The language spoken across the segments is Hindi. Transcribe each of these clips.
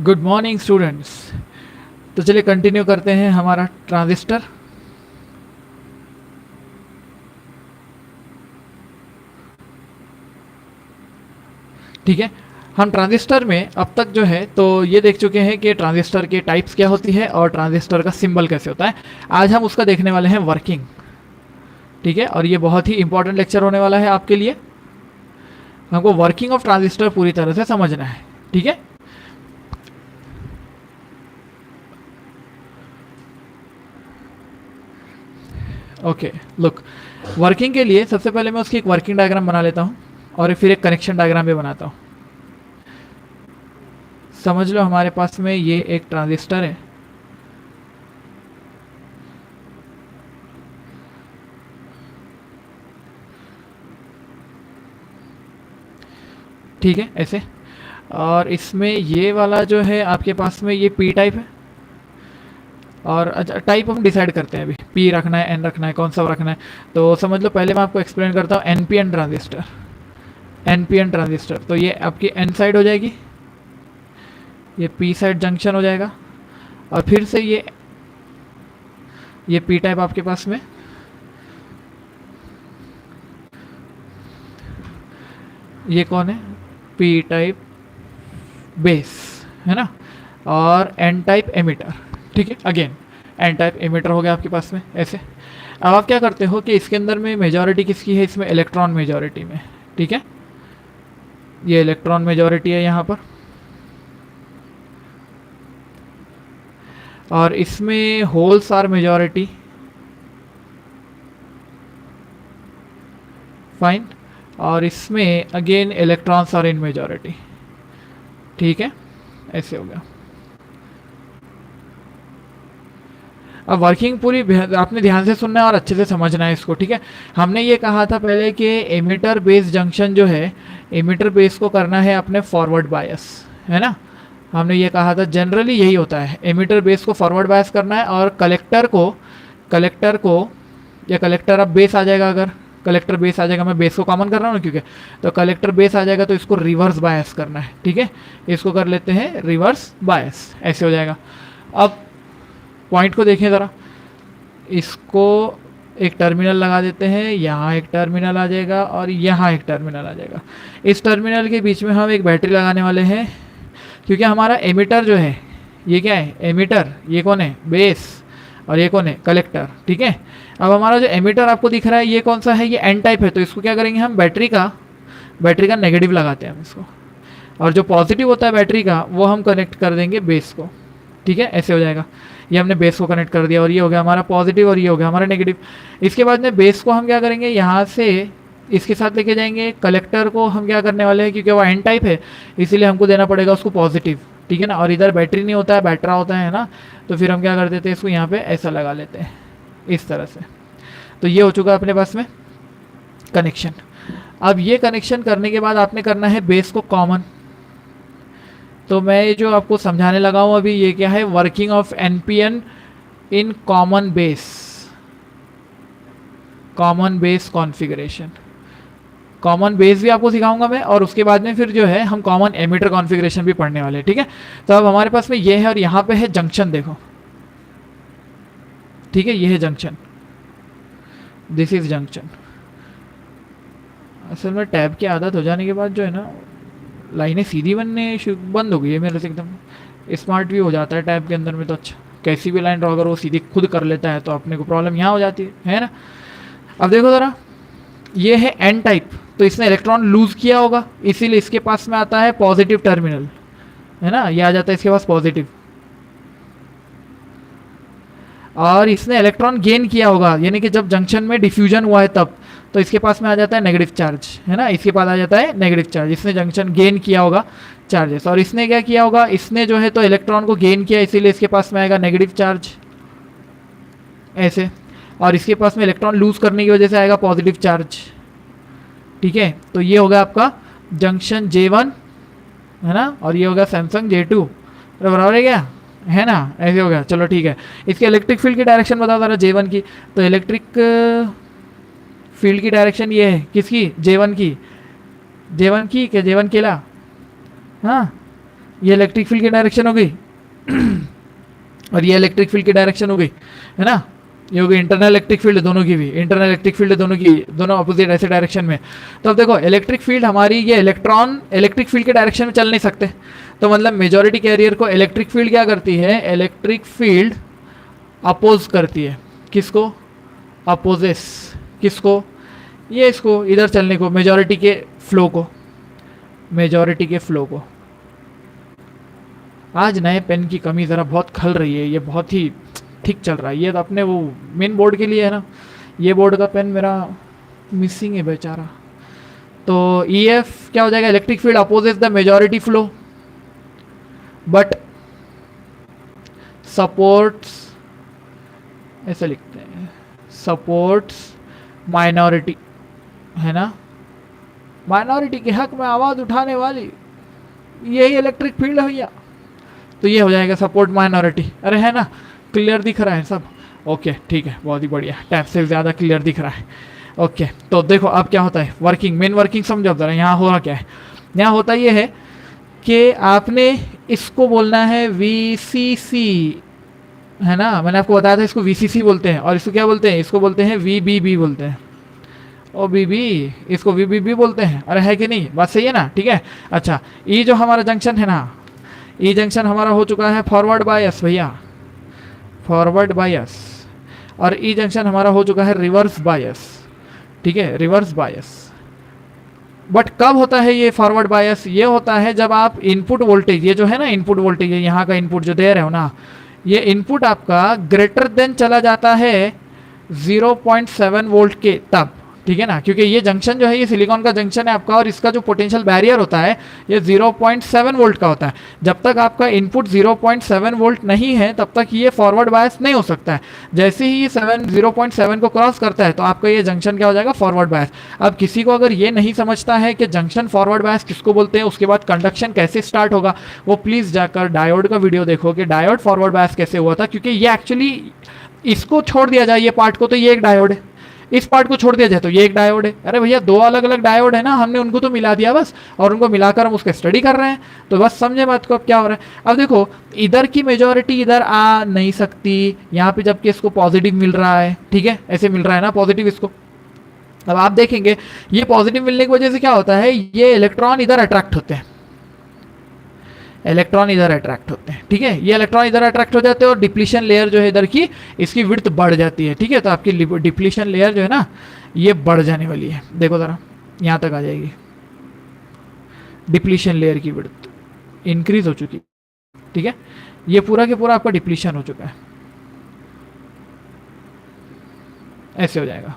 Good morning students. तो चलिए कंटिन्यू करते हैं हमारा ट्रांजिस्टर। ठीक है, हम ट्रांजिस्टर में अब तक जो है तो ये देख चुके हैं कि ट्रांजिस्टर के टाइप्स क्या होती है और ट्रांजिस्टर का सिंबल कैसे होता है। आज हम उसका देखने वाले हैं वर्किंग। ठीक है, और ये बहुत ही इंपॉर्टेंट लेक्चर होने वाला है आपके लिए। हमको वर्किंग ऑफ ट्रांजिस्टर पूरी तरह से समझना है। ठीक है, ओके लुक, वर्किंग के लिए सबसे पहले मैं उसकी एक वर्किंग डायग्राम बना लेता हूँ और फिर एक कनेक्शन डायग्राम भी बनाता हूँ। समझ लो हमारे पास में ये एक ट्रांजिस्टर है। ठीक है, ऐसे। और इसमें ये वाला जो है आपके पास में ये पी टाइप है। और अच्छा, टाइप हम डिसाइड करते हैं अभी, पी रखना है, एन रखना है, कौन सा रखना है। तो समझ लो पहले मैं आपको एक्सप्लेन करता हूँ एनपीएन ट्रांजिस्टर। एनपीएन ट्रांजिस्टर तो ये आपकी एन साइड हो जाएगी, ये पी साइड जंक्शन हो जाएगा। और फिर से ये पी टाइप आपके पास में, ये कौन है, पी टाइप बेस है ना। और एन टाइप एमिटर। ठीक है, अगेन एन टाइप एमिटर हो गया आपके पास में ऐसे। अब आप क्या करते हो कि इसके अंदर में मेजॉरिटी किसकी है, इसमें इलेक्ट्रॉन मेजॉरिटी में। ठीक है, ये इलेक्ट्रॉन मेजॉरिटी है यहाँ पर। और इसमें होल्स आर मेजॉरिटी। फाइन। और इसमें again electrons are in majority. ठीक है, ऐसे हो गया। अब वर्किंग पूरी आपने ध्यान से सुनना है और अच्छे से समझना है इसको। ठीक है, हमने ये कहा था पहले कि एमिटर बेस जंक्शन जो है, एमिटर बेस को करना है अपने फॉरवर्ड बायस, है ना। हमने ये कहा था जनरली यही होता है, एमिटर बेस को फॉरवर्ड बायस करना है। और कलेक्टर को या कलेक्टर अब बेस आ जाएगा, अगर कलेक्टर बेस आ जाएगा, मैं बेस को कॉमन कर रहा हूँ ना क्योंकि, तो कलेक्टर बेस आ जाएगा तो इसको रिवर्स बायस करना है। ठीक है, इसको कर लेते हैं रिवर्स बायस, ऐसे हो जाएगा। अब पॉइंट को देखें ज़रा, इसको एक टर्मिनल लगा देते हैं, यहाँ एक टर्मिनल आ जाएगा और यहाँ एक टर्मिनल आ जाएगा। इस टर्मिनल के बीच में हम एक बैटरी लगाने वाले हैं, क्योंकि हमारा एमिटर जो है, ये क्या है एमिटर, ये कौन है बेस, और ये कौन है कलेक्टर। ठीक है, अब हमारा जो एमिटर आपको दिख रहा है ये कौन सा है, ये एन टाइप है। तो इसको क्या करेंगे हम, बैटरी का नेगेटिव लगाते हैं हम इसको, और जो पॉजिटिव होता है बैटरी का वो हम कनेक्ट कर देंगे बेस को। ठीक है, ऐसे हो जाएगा। ये हमने बेस को कनेक्ट कर दिया और ये हो गया हमारा पॉजिटिव और ये हो गया हमारा नेगेटिव। इसके बाद में बेस को हम क्या करेंगे, यहाँ से इसके साथ लेके जाएंगे। कलेक्टर को हम क्या करने वाले हैं, क्योंकि वो एन टाइप है इसीलिए हमको देना पड़ेगा उसको पॉजिटिव। ठीक है ना, और इधर बैटरी नहीं होता है, बैटरा होता है ना, तो फिर हम क्या कर देते हैं, इसको यहाँ पे ऐसा लगा लेते हैं इस तरह से। तो ये हो चुका अपने पास में कनेक्शन। अब ये कनेक्शन करने के बाद आपने करना है बेस को कॉमन। तो मैं ये जो आपको समझाने लगा हूँ अभी, ये क्या है, working of NPN in common base configuration. Common base भी आपको सिखाऊंगा मैं, और उसके बाद में फिर जो है हम कॉमन एमिटर कॉन्फ़िगरेशन भी पढ़ने वाले हैं। ठीक है, तो अब हमारे पास में ये है और यहाँ पे है जंक्शन, देखो। ठीक है, ये है जंक्शन, दिस इज जंक्शन। असल में टैब की आदत हो जाने के बाद जो है ना, लाइनें सीधी बनने बंद हो गई है मेरे से एकदम। स्मार्ट भी हो जाता है टैब के अंदर में, तो अच्छा कैसी भी लाइन अगर वो सीधी खुद कर लेता है तो अपने को प्रॉब्लम यहाँ हो जाती है ना। अब देखो ज़रा, ये है एन टाइप, तो इसने इलेक्ट्रॉन लूज किया होगा, इसीलिए इसके पास में आता है पॉजिटिव टर्मिनल, है ना, ये आ जाता है इसके पास पॉजिटिव। और इसने इलेक्ट्रॉन गेन किया होगा, यानी कि जब जंक्शन में डिफ्यूजन हुआ है तब, तो इसके पास में आ जाता है नेगेटिव चार्ज, है ना, इसके पास आ जाता है नेगेटिव चार्ज। इसने जंक्शन गेन किया होगा चार्जेस, और इसने क्या किया होगा, इसने जो है तो इलेक्ट्रॉन को गेन किया, इसीलिए इसके पास में आएगा नेगेटिव चार्ज ऐसे। और इसके पास में इलेक्ट्रॉन लूज करने की वजह से आएगा पॉजिटिव चार्ज। ठीक है, तो ये होगा आपका जंक्शन J1, है ना, और ये होगा सैमसंग J2, बराबर है क्या, है ना, ऐसे हो गया। चलो ठीक है, इसके इलेक्ट्रिक फील्ड की डायरेक्शन बता दो J1 की। तो इलेक्ट्रिक फील्ड की डायरेक्शन ये है किसकी, J1 की, J1 की क्या J1 केला, हाँ ये इलेक्ट्रिक फील्ड की डायरेक्शन हो गई और ये इलेक्ट्रिक फील्ड की डायरेक्शन हो गई, है ना। ये हो गई इंटरनल इलेक्ट्रिक फील्ड दोनों की भी, इंटरनल इलेक्ट्रिक फील्ड दोनों की, दोनों अपोजिट ऐसे डायरेक्शन में। तो अब देखो इलेक्ट्रिक फील्ड हमारी, ये इलेक्ट्रॉन इलेक्ट्रिक फील्ड के डायरेक्शन में चल नहीं सकते, तो मतलब मेजॉरिटी कैरियर को इलेक्ट्रिक फील्ड क्या करती है, इलेक्ट्रिक फील्ड अपोज करती है। किसको? अपोजेस किसको? ये इसको इधर चलने को, मेजॉरिटी के फ्लो को, मेजॉरिटी के फ्लो को। आज नए पेन की कमी ज़रा बहुत खल रही है, ये बहुत ही ठीक चल रहा है। ये तो अपने वो मेन बोर्ड के लिए है ना, ये बोर्ड का पेन मेरा मिसिंग है बेचारा। तो ई एफ क्या हो जाएगा, electric field opposes the majority flow but supports, ऐसे लिखते हैं, सपोर्ट्स माइनॉरिटी, है ना। माइनॉरिटी के हक में आवाज़ उठाने वाली यही इलेक्ट्रिक फील्ड है भैया। तो ये हो जाएगा सपोर्ट माइनॉरिटी। अरे है ना, क्लियर दिख रहा है सब? ओके ठीक है, बहुत ही बढ़िया, टैब से ज़्यादा क्लियर दिख रहा है। ओके तो देखो अब क्या होता है, वर्किंग, मेन वर्किंग समझो जरा। यहाँ हो रहा क्या है, यहाँ होता ये है कि आपने इसको बोलना है VCC, है ना। मैंने आपको बताया था इसको VCC बोलते हैं, और इसको क्या बोलते हैं, इसको बोलते हैं VBB बोलते हैं। ओ बीबी, इसको VBB बोलते हैं। अरे है कि नहीं, बात सही है ना, ठीक है। अच्छा, ये जो हमारा जंक्शन है ना, ये जंक्शन हमारा हो चुका है फॉरवर्ड बायस भैया, फॉरवर्ड बायस। और ई जंक्शन हमारा हो चुका है रिवर्स बायस, ठीक है, रिवर्स बायस। बट कब होता है ये फॉरवर्ड बायस, ये होता है जब आप इनपुट वोल्टेज, ये जो है ना इनपुट वोल्टेज, यहाँ का इनपुट जो दे रहे हो ना, ये इनपुट आपका ग्रेटर देन चला जाता है 0.7 वोल्ट के, तब, ठीक है ना। क्योंकि ये जंक्शन जो है ये सिलिकॉन का जंक्शन है आपका, और इसका जो पोटेंशियल बैरियर होता है ये 0.7 वोल्ट का होता है। जब तक आपका इनपुट 0.7 वोल्ट नहीं है तब तक ये फॉरवर्ड बायस नहीं हो सकता है। जैसे ही ये 0.7 को क्रॉस करता है तो आपका ये जंक्शन क्या हो जाएगा, फॉरवर्ड बायस। अब किसी को अगर ये नहीं समझता है कि जंक्शन फॉरवर्ड बायस किसको बोलते हैं, उसके बाद कंडक्शन कैसे स्टार्ट होगा, वो प्लीज़ जाकर डायोड का वीडियो देखो कि डायोड फॉरवर्ड बायस कैसे हुआ था। क्योंकि ये एक्चुअली, इसको छोड़ दिया जाए ये पार्ट को तो ये एक डायोड है, इस पार्ट को छोड़ दिया जाए तो ये एक डायोड है। अरे भैया दो अलग अलग डायोड है ना, हमने उनको तो मिला दिया बस, और उनको मिलाकर हम उसका स्टडी कर रहे हैं। तो बस समझे बात को अब क्या हो रहा है। अब देखो इधर की मेजॉरिटी इधर आ नहीं सकती यहाँ पे, जबकि इसको पॉजिटिव मिल रहा है, ठीक है, ऐसे मिल रहा है ना पॉजिटिव इसको। अब आप देखेंगे ये पॉजिटिव मिलने की वजह से क्या होता है, ये इलेक्ट्रॉन इधर अट्रैक्ट होते हैं, इलेक्ट्रॉन इधर अट्रैक्ट होते हैं, ठीक है। ये इलेक्ट्रॉन इधर अट्रैक्ट हो जाते हैं और डिप्लीशन लेयर जो है इधर की, इसकी विड्थ बढ़ जाती है, ठीक है। तो आपकी डिप्लीशन लेयर जो है ना ये बढ़ जाने वाली है, देखो ज़रा यहाँ तक आ जाएगी, डिप्लीशन लेयर की विड्थ इंक्रीज हो चुकी, ठीक है। ये पूरा के पूरा आपका डिप्लीशन हो चुका है, ऐसे हो जाएगा।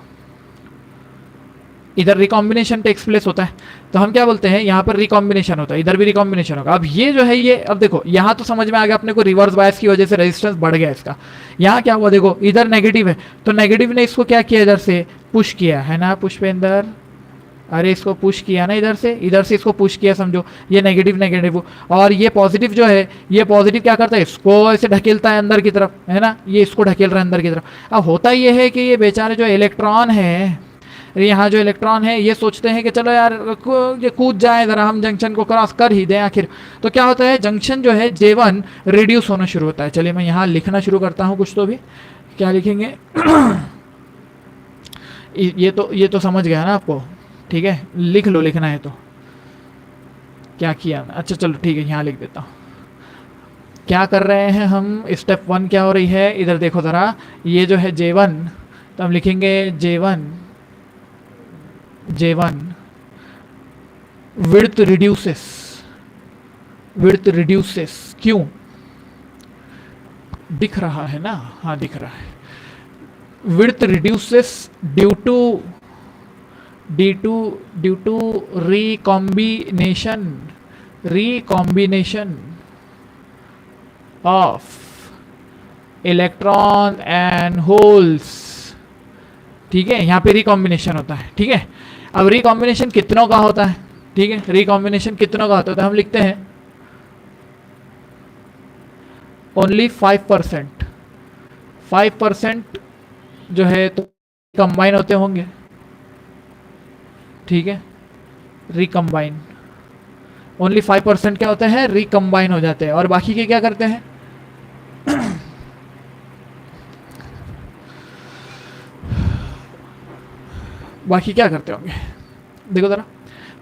इधर रिकॉम्बिनेशन टेक्स प्लेस होता है, तो हम क्या बोलते हैं, यहाँ पर रिकॉम्बिनेशन होता है, इधर भी रिकॉम्बिनेशन होगा। अब ये जो है ये, अब देखो यहाँ तो समझ में आ गया अपने को, रिवर्स बायस की वजह से रेजिस्टेंस बढ़ गया इसका। यहाँ क्या हुआ, देखो इधर नेगेटिव है तो नेगेटिव ने इसको क्या किया, इधर से पुश किया, है ना पुष्पेंद्र, अरे इसको पुश किया ना इधर से इसको पुश किया, समझो ये नेगेटिव नेगेटिव। और ये पॉजिटिव जो है, ये पॉजिटिव क्या करता है, इसको ऐसे ढकेलता है अंदर की तरफ, है ना, ये इसको ढकेल रहा है अंदर की तरफ। अब होता ये है कि ये बेचारे जो इलेक्ट्रॉन है, यहाँ जो इलेक्ट्रॉन है ये सोचते हैं कि चलो यार ये कूद जाए ज़रा, हम जंक्शन को क्रॉस कर ही दें आखिर। तो क्या होता है, जंक्शन जो है J1 रिड्यूस होना शुरू होता है। चलिए मैं यहाँ लिखना शुरू करता हूँ कुछ तो भी, क्या लिखेंगे ये तो समझ गया ना आपको, ठीक है, लिख लो, लिखना है तो क्या किया। अच्छा चलो ठीक है, यहाँ लिख देता हूँ। क्या कर रहे हैं हम, स्टेप 1 क्या हो रही है, इधर देखो ज़रा, ये जो है J1, तो हम लिखेंगे J1 विड्थ रिड्यूसेस, क्यों, दिख रहा है ना, हाँ दिख रहा है, width reduces due to recombination of electron and holes, ठीक है, यहाँ पे रिकॉम्बिनेशन होता है, ठीक है। अब रिकॉम्बिनेशन कितनों का होता है, ठीक है, रिकॉम्बिनेशन कितनों का होता है, तो हम लिखते हैं ओनली 5% जो है तो कंबाइन होते होंगे, ठीक है, रिकम्बाइन ओनली 5% क्या होते हैं, रिकम्बाइन हो जाते हैं, और बाकी के क्या करते हैं बाकी क्या करते होंगे, देखो ज़रा,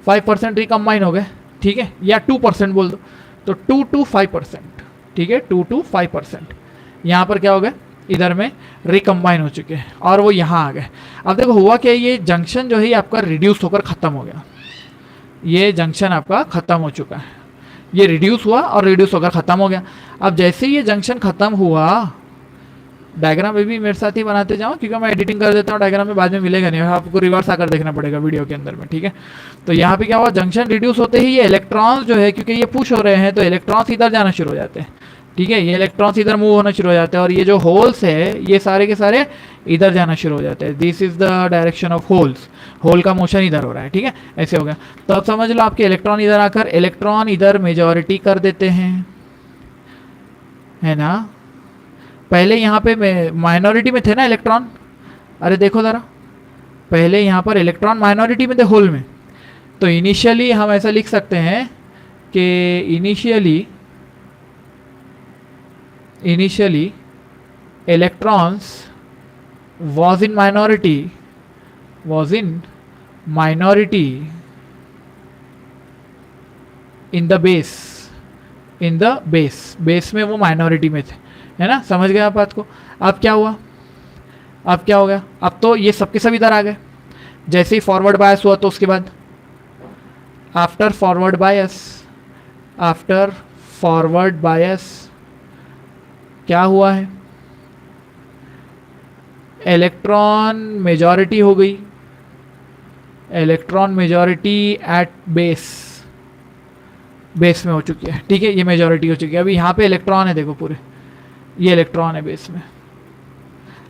5% रिकम्बाइन हो गए, ठीक है, या 2% बोल दो, तो 2 to 5%, ठीक है, 2 to 5% यहाँ पर क्या हो गए, इधर में रिकम्बाइन हो चुके हैं और वो यहाँ आ गए। अब देखो हुआ क्या, ये जंक्शन जो है ये आपका रिड्यूस होकर ख़त्म हो गया, ये जंक्शन आपका ख़त्म हो चुका है, ये रिड्यूस हुआ और रिड्यूस होकर ख़त्म हो गया। अब जैसे ही ये जंक्शन ख़त्म हुआ, डायग्राम में भी मेरे साथ ही बनाते जाओ, क्योंकि मैं एडिटिंग कर देता हूँ, डायग्राम में बाद में मिलेगा नहीं, आपको रिवर्स आकर देखना पड़ेगा वीडियो के अंदर में, ठीक है। तो यहाँ पे क्या हुआ, जंक्शन रिड्यूस होते ही ये इलेक्ट्रॉन्स जो है, क्योंकि ये पुश हो रहे हैं तो इलेक्ट्रॉन्स इधर जाना शुरू हो जाते हैं, ठीक है, ये इलेक्ट्रॉन्स इधर मूव होना शुरू हो जाते हैं, और ये जो होल्स है ये सारे के सारे इधर जाना शुरू हो जाते हैं। This is the direction of holes, hole का मोशन इधर हो रहा है, ठीक है, ऐसे हो गया। तो अब समझ लो आपके इलेक्ट्रॉन इधर आकर इलेक्ट्रॉन इधर मेजॉरिटी कर देते हैं, है ना। पहले यहाँ पे माइनॉरिटी में थे ना इलेक्ट्रॉन, अरे देखो ज़रा, पहले यहाँ पर इलेक्ट्रॉन माइनॉरिटी में थे होल में, तो इनिशियली हम ऐसा लिख सकते हैं कि initially electrons was in minority in the base में वो माइनॉरिटी में थे, है ना, समझ गए आप बात को। अब क्या हुआ, अब क्या हो गया, अब तो ये सबके सब इधर आ गए, जैसे ही फॉरवर्ड बायस हुआ तो उसके बाद आफ्टर फॉरवर्ड बायस क्या हुआ है, इलेक्ट्रॉन मेजॉरिटी हो गई, इलेक्ट्रॉन मेजॉरिटी एट बेस में हो चुकी है, ठीक है, ये मेजॉरिटी हो चुकी है। अभी यहाँ पे इलेक्ट्रॉन है, देखो पूरे ये इलेक्ट्रॉन है बेस में,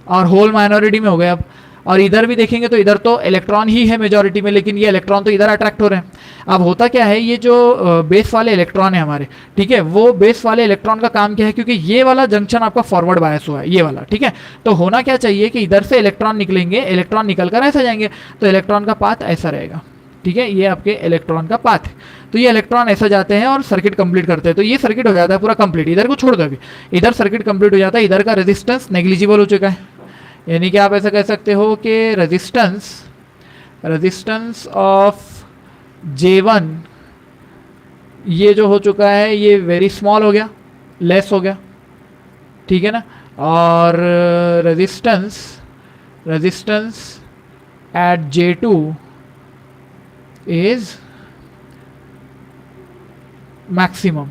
और होल माइनॉरिटी में हो गए अब। और इधर भी देखेंगे तो इधर तो इलेक्ट्रॉन ही है मेजॉरिटी में, लेकिन ये इलेक्ट्रॉन तो इधर अट्रैक्ट हो रहे हैं। अब होता क्या है, ये जो बेस वाले इलेक्ट्रॉन है हमारे, ठीक है, वो बेस वाले इलेक्ट्रॉन का काम क्या है, क्योंकि ये वाला जंक्शन आपका फॉरवर्ड बायस हुआ है, ये वाला, ठीक है, तो होना क्या चाहिए कि इधर से इलेक्ट्रॉन निकलेंगे, इलेक्ट्रॉन निकल कर ऐसा जाएंगे, तो इलेक्ट्रॉन का पाथ ऐसा रहेगा, ठीक है, ये आपके इलेक्ट्रॉन का पाथ है। तो ये इलेक्ट्रॉन ऐसा जाते हैं और सर्किट कंप्लीट करते हैं, तो ये सर्किट हो जाता है पूरा कंप्लीट, इधर को छोड़ दो, अभी इधर सर्किट कंप्लीट हो जाता है, इधर का रेजिस्टेंस नेग्लिजिबल हो चुका है, यानी कि आप ऐसा कह सकते हो कि रेजिस्टेंस ऑफ J1 ये जो हो चुका है ये वेरी स्मॉल हो गया, लेस हो गया, ठीक है ना, और resistance at J2 is maximum,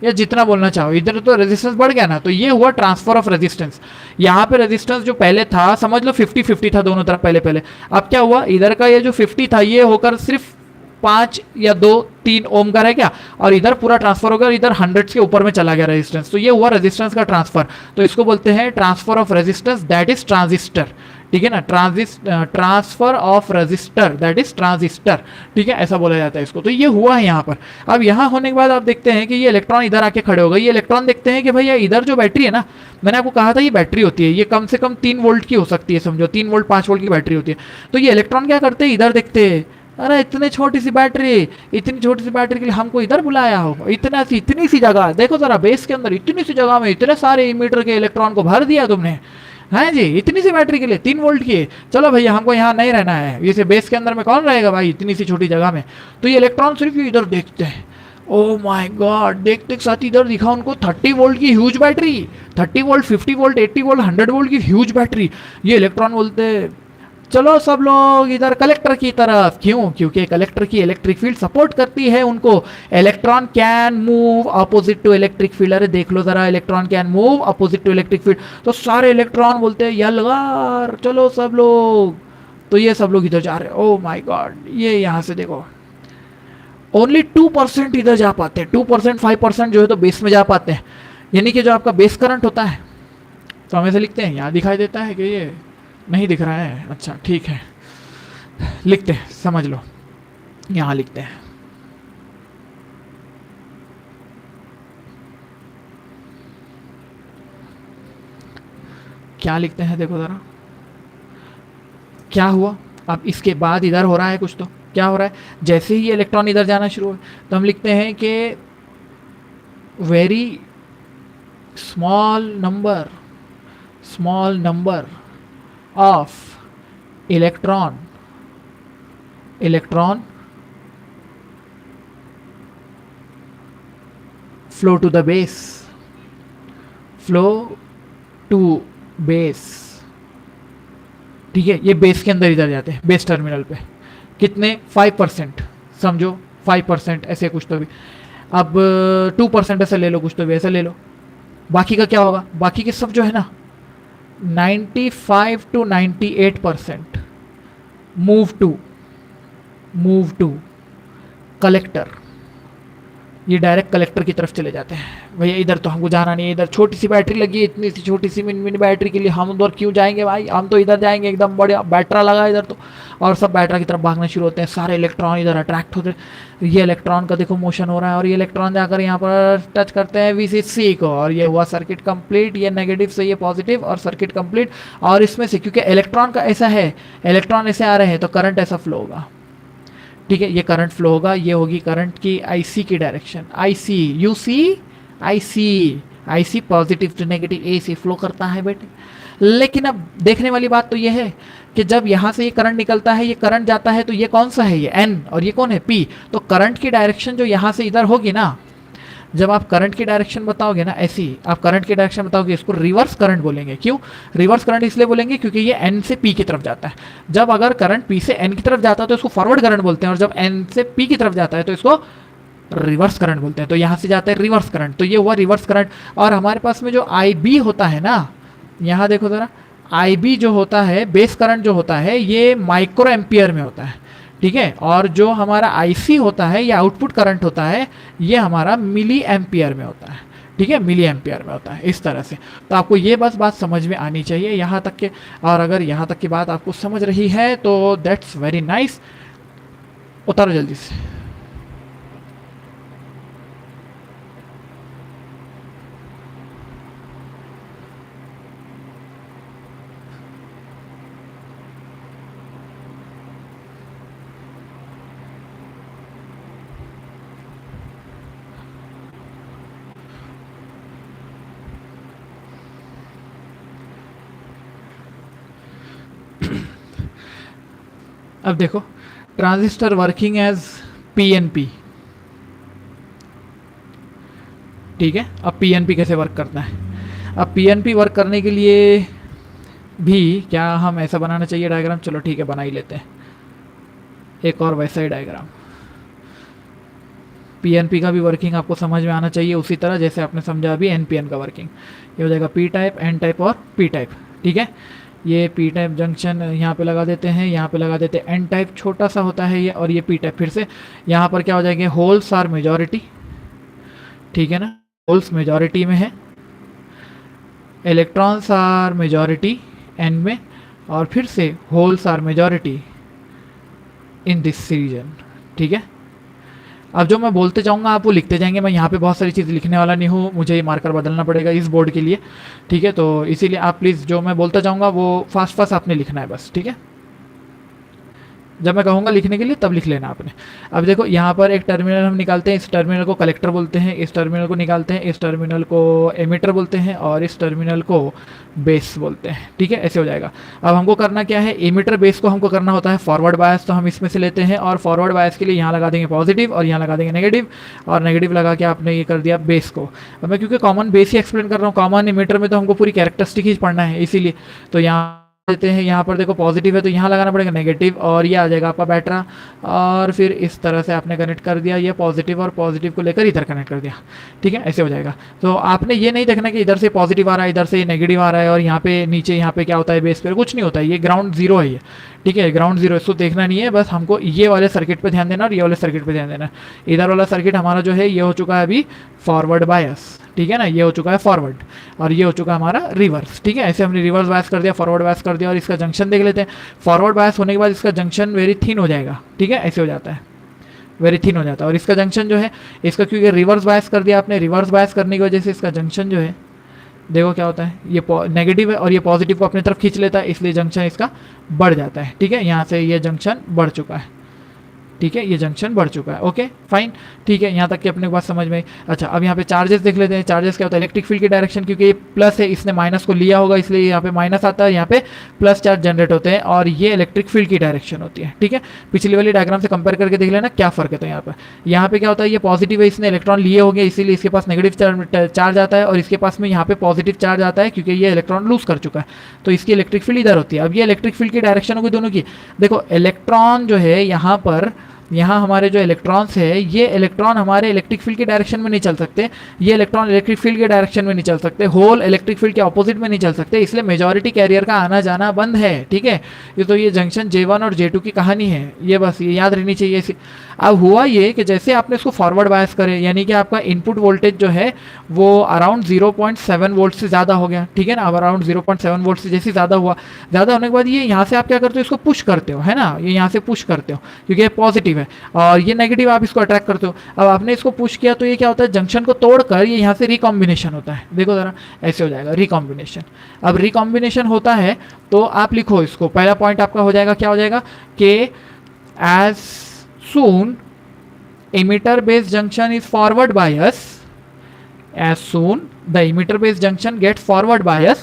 या जितना बोलना चाहो, इधर तो रेजिस्टेंस बढ़ गया ना, तो ये हुआ ट्रांसफर ऑफ रेजिस्टेंस। यहाँ पे रेजिस्टेंस जो पहले था, समझ लो 50-50 था दोनों तरफ पहले, अब क्या हुआ, इधर का ये जो 50 था ये होकर सिर्फ 5 या 2-3 ओम का रह गया, और इधर पूरा ट्रांसफर हो गया, इधर 100 के ऊपर में चला गया रेजिस्टेंस, तो ये हुआ रेजिस्टेंस का ट्रांसफर। तो इसको बोलते हैं transfer of resistance, that is transistor, ठीक है ना, transfer of resistor that is transistor, ठीक है, ऐसा बोला जाता है इसको। तो ये हुआ है यहाँ पर। अब यहाँ होने के बाद आप देखते हैं कि ये इलेक्ट्रॉन इधर आके खड़े हो गए, ये इलेक्ट्रॉन देखते हैं कि भैया इधर जो बैटरी है ना, मैंने आपको कहा था ये बैटरी होती है, ये कम से कम 3 वोल्ट की हो सकती है, समझो 3 वोल्ट 5 वोल्ट की बैटरी होती है। तो ये इलेक्ट्रॉन क्या करते हैं, इधर देखते हैं, अरे इतनी छोटी सी बैटरी के लिए हमको इधर बुलाया हो, इतनी सी जगह, देखो जरा बेस के अंदर इतनी सी जगह में इतने सारे इमीटर के इलेक्ट्रॉन को भर दिया तुमने, है जी, इतनी सी बैटरी के लिए 3 वोल्ट की, चलो भैया हमको यहाँ नहीं रहना है, इसे बेस के अंदर में कौन रहेगा भाई इतनी सी छोटी जगह में। तो ये इलेक्ट्रॉन सिर्फ इधर देखते हैं, ओ माय गॉड, देखते साथ इधर दिखा उनको 30 वोल्ट की huge battery, 30 volt 50 volt 80 volt 100 volt की ह्यूज बैटरी। ये इलेक्ट्रॉन बोलते चलो सब लोग इधर कलेक्टर की तरफ, क्यों, क्योंकि कलेक्टर की इलेक्ट्रिक फील्ड सपोर्ट करती है उनको, electron can move opposite to electric field. अरे देख लो जरा, electron can move opposite to electric field, तो सारे इलेक्ट्रॉन बोलते हैं यलगार, चलो सब लोग, तो ये सब लोग इधर जा रहे हैं। ओ माय गॉड, ये यहाँ से देखो ओनली 2% इधर जा पाते हैं, 2% 5% जो है तो बेस में जा पाते हैं, यानी कि जो आपका बेस करंट होता है, तो हम ऐसे लिखते हैं, यहाँ दिखाई देता है कि ये नहीं दिख रहा है, अच्छा ठीक है, लिखते हैं, समझ लो, यहाँ लिखते हैं, क्या लिखते हैं, देखो जरा क्या हुआ। अब इसके बाद इधर हो रहा है कुछ, तो क्या हो रहा है, जैसे ही ये इलेक्ट्रॉन इधर जाना शुरू हो तो हम लिखते हैं कि very small number of electron flow to the base, flow to base, ठीक है। ये बेस के अंदर इधर जाते हैं, बेस टर्मिनल पे कितने, 5%, समझो 5% ऐसे कुछ तो भी, अब 2% ऐसे ले लो, कुछ तो भी ऐसे ले लो। बाकी का क्या होगा, बाकी के सब जो है ना 95 to 98% मूव टू कलेक्टर, ये डायरेक्ट कलेक्टर की तरफ चले जाते हैं। भैया इधर तो हमको जाना नहीं है, इधर छोटी सी बैटरी लगी है, इतनी सी छोटी सी मिनी बैटरी के लिए हम उधर क्यों जाएंगे भाई, हम तो इधर जाएंगे, एकदम बढ़िया बैटरा लगा इधर तो। और सब बैटरा की तरफ भागना शुरू होते हैं, सारे इलेक्ट्रॉन इधर अट्रैक्ट होते हैं। ये इलेक्ट्रॉन का देखो मोशन हो रहा है और ये इलेक्ट्रॉन जाकर यहाँ पर टच करते हैं VCC को और ये हुआ सर्किट कंप्लीट, ये नेगेटिव से ये पॉजिटिव और सर्किट कंप्लीट। और इसमें से क्योंकि इलेक्ट्रॉन का ऐसा है, इलेक्ट्रॉन ऐसे आ रहे हैं तो करंट ऐसा फ्लो होगा, ठीक है। ये करंट फ्लो होगा, ये होगी करंट की IC की direction, IC UC IC positive to negative AC flow करता है बेटे। लेकिन अब देखने वाली बात तो ये है कि जब यहाँ से ये करंट निकलता है, ये करंट जाता है, तो ये कौन सा है, ये N और ये कौन है P। तो करंट की डायरेक्शन जो यहाँ से इधर होगी ना, जब आप करंट की डायरेक्शन बताओगे ना, ऐसी आप करंट की डायरेक्शन बताओगे, इसको रिवर्स करंट बोलेंगे। क्यों रिवर्स करंट इसलिए बोलेंगे क्योंकि ये N से P की तरफ जाता है। जब अगर करंट P से N की तरफ जाता है तो इसको फॉरवर्ड करंट बोलते हैं, और जब N से P की तरफ जाता है तो इसको रिवर्स करंट बोलते हैं। तो यहाँ से जाता है रिवर्स करंट, तो ये हुआ रिवर्स करंट। और हमारे पास में जो IB होता है ना, यहाँ देखो ज़रा, IB जो होता है, बेस करंट जो होता है, ये माइक्रो एम्पियर में होता है, ठीक है। और जो हमारा IC होता है, ये आउटपुट करंट होता है, ये हमारा मिली एम्पियर में होता है, ठीक है, मिली एम्पियर में होता है, इस तरह से। तो आपको ये बस बात समझ में आनी चाहिए यहाँ तक के, और अगर यहाँ तक की बात आपको समझ रही है तो दैट्स वेरी नाइस। उतारो जल्दी से। अब देखो, ट्रांजिस्टर वर्किंग एज PNP, ठीक है। अब PNP कैसे वर्क करता है, अब PNP वर्क करने के लिए भी क्या हम ऐसा बनाना चाहिए डायग्राम, चलो ठीक है बना ही लेते हैं एक और वैसा ही डायग्राम। PNP का भी वर्किंग आपको समझ में आना चाहिए उसी तरह जैसे आपने समझा अभी NPN का वर्किंग। ये हो जाएगा P टाइप, N टाइप और P टाइप, ठीक है। ये P टाइप जंक्शन यहाँ पे लगा देते हैं, यहाँ पे लगा देते हैं N टाइप, छोटा सा होता है ये, और ये P टाइप। फिर से यहाँ पर क्या हो जाएंगे, होल्स आर मेजॉरिटी, ठीक है ना, होल्स मेजॉरिटी में है, इलेक्ट्रॉन्स आर मेजॉरिटी N में, और फिर से holes are majority in this region, ठीक है। अब जो मैं बोलते जाऊंगा आप वो लिखते जाएंगे, मैं यहाँ पे बहुत सारी चीज़ लिखने वाला नहीं हूँ, मुझे ये मार्कर बदलना पड़ेगा इस बोर्ड के लिए, ठीक है। तो इसीलिए आप प्लीज़ जो मैं बोलता जाऊंगा वो फास्ट फास्ट आपने लिखना है बस, ठीक है। जब मैं कहूँगा लिखने के लिए तब लिख लेना आपने। अब देखो यहाँ पर एक टर्मिनल हम निकालते हैं, इस टर्मिनल को कलेक्टर बोलते हैं, इस टर्मिनल को निकालते हैं, इस टर्मिनल को एमिटर बोलते हैं, और इस टर्मिनल को बेस बोलते हैं, ठीक है। ऐसे हो जाएगा। अब हमको करना क्या है, एमिटर बेस को हमको करना होता है फॉरवर्ड बायस, तो हम इसमें से लेते हैं, और फॉरवर्ड बायस के लिए यहाँ लगा देंगे पॉजिटिव और यहाँ लगा देंगे नेगेटिव, और नेगेटिव लगा के आपने ये कर दिया बेस को। अब मैं क्योंकि कॉमन बेस ही एक्सप्लेन कर रहा हूँ, कॉमन एमिटर में तो हमको पूरी कैरेक्टरिस्टिक ही पढ़ना है, इसीलिए तो यहाँ देते हैं। यहाँ पर देखो पॉजिटिव है तो यहाँ लगाना पड़ेगा नेगेटिव, और ये आ जाएगा आपका बैटरा, और फिर इस तरह से आपने कनेक्ट कर दिया, ये पॉजिटिव और पॉजिटिव को लेकर इधर कनेक्ट कर दिया, ठीक है। ऐसे हो जाएगा। तो आपने ये नहीं देखना कि इधर से पॉजिटिव आ रहा है, इधर से नेगेटिव आ रहा है, और यहाँ पे नीचे यहाँ पे क्या होता है बेस पे, कुछ नहीं होता है, ये ग्राउंड जीरो है ये, ठीक है, ग्राउंड जीरो, इसको देखना नहीं है, बस हमको ये वाले सर्किट पे ध्यान देना और ये वाले सर्किट पे ध्यान देना। इधर वाला सर्किट हमारा जो है ये हो चुका है अभी फॉरवर्ड बायस, ठीक है ना, ये हो चुका है फॉरवर्ड, और ये हो चुका है हमारा रिवर्स, ठीक है। ऐसे हमने रिवर्स बायस कर दिया, फॉरवर्ड बायस कर दिया, और इसका जंक्शन देख लेते हैं। फॉरवर्ड बायस होने के बाद इसका जंक्शन वेरी थिन हो जाएगा, ठीक है, ऐसे हो जाता है, वेरी थिन हो जाता है। और इसका जंक्शन जो है, इसका क्योंकि रिवर्स बायस कर दिया आपने, रिवर्स बायस करने की वजह से इसका जंक्शन जो है देखो क्या होता है, ये नेगेटिव है और ये पॉजिटिव को अपनी तरफ खींच लेता है, इसलिए जंक्शन इसका बढ़ जाता है, ठीक है। यहाँ से ये जंक्शन बढ़ चुका है, ठीक है, ये जंक्शन बढ़ चुका है। ओके फाइन, ठीक है, यहाँ तक कि अपने बात समझ में आई। अच्छा, अब यहाँ पे चार्जेस देख लेते हैं। चार्जेस क्या होता है, इलेक्ट्रिक फील्ड की डायरेक्शन, क्योंकि ये प्लस है इसने माइनस को लिया होगा इसलिए यहाँ पे माइनस आता है, यहाँ पे प्लस चार्ज जनरेट होते हैं और ये इलेक्ट्रिक फील्ड की डायरेक्शन होती है। ठीक है, पिछली वाली डायग्राम से कंपेयर करके देख लेना क्या फर्क है। तो यहाँ पे क्या होता है, ये पॉजिटिव है, इसने इलेक्ट्रॉन लिए होंगे इसीलिए इसके पास नेगेटिव चार्ज आता है और इसके पास में यहाँ पे पॉजिटिव चार्ज आता है क्योंकि ये इलेक्ट्रॉन लूज कर चुका है, तो इसकी इलेक्ट्रिक फील्ड इधर होती है। अब ये इलेक्ट्रिक फील्ड की डायरेक्शन होगी दोनों की। देखो इलेक्ट्रॉन जो है यहाँ पर, यहाँ हमारे जो इलेक्ट्रॉन्स है, ये इलेक्ट्रॉन हमारे इलेक्ट्रिक फील्ड की डायरेक्शन में नहीं चल सकते, ये इलेक्ट्रॉन इलेक्ट्रिक फील्ड के डायरेक्शन में नहीं चल सकते, होल इलेक्ट्रिक फील्ड के ऑपोजिट में नहीं चल सकते, इसलिए मेजॉरिटी कैरियर का आना जाना बंद है। ठीक है, ये तो ये जंक्शन J1 और J2 की कहानी है, ये बस ये याद रहनी चाहिए। अब हुआ ये कि जैसे आपने इसको फॉरवर्ड बायस करे, यानी कि आपका इनपुट वोल्टेज जो है वो अराउंड 0.7 वोल्ट से ज़्यादा हो गया। ठीक है ना, अब अराउंड 0.7 वोल्ट से जैसे ज़्यादा हुआ, ज़्यादा होने के बाद ये यहाँ से आप क्या करते हो, इसको पुश करते हो, है ना, ये यहाँ से पुश करते हो क्योंकि ये पॉजिटिव है और ये नेगेटिव, आप इसको अट्रैक्ट करते हो। अब आपने इसको पुश किया तो ये क्या होता है, जंक्शन को तोड़कर ये यहाँ से रिकॉम्बिनेशन होता है। देखो ज़रा, ऐसे हो जाएगा रिकॉम्बिनेशन। अब रिकॉम्बिनेशन होता है तो आप लिखो इसको, पहला पॉइंट आपका हो जाएगा, क्या हो जाएगा कि as soon emitter based junction is forward bias, as soon the emitter based junction gets forward bias,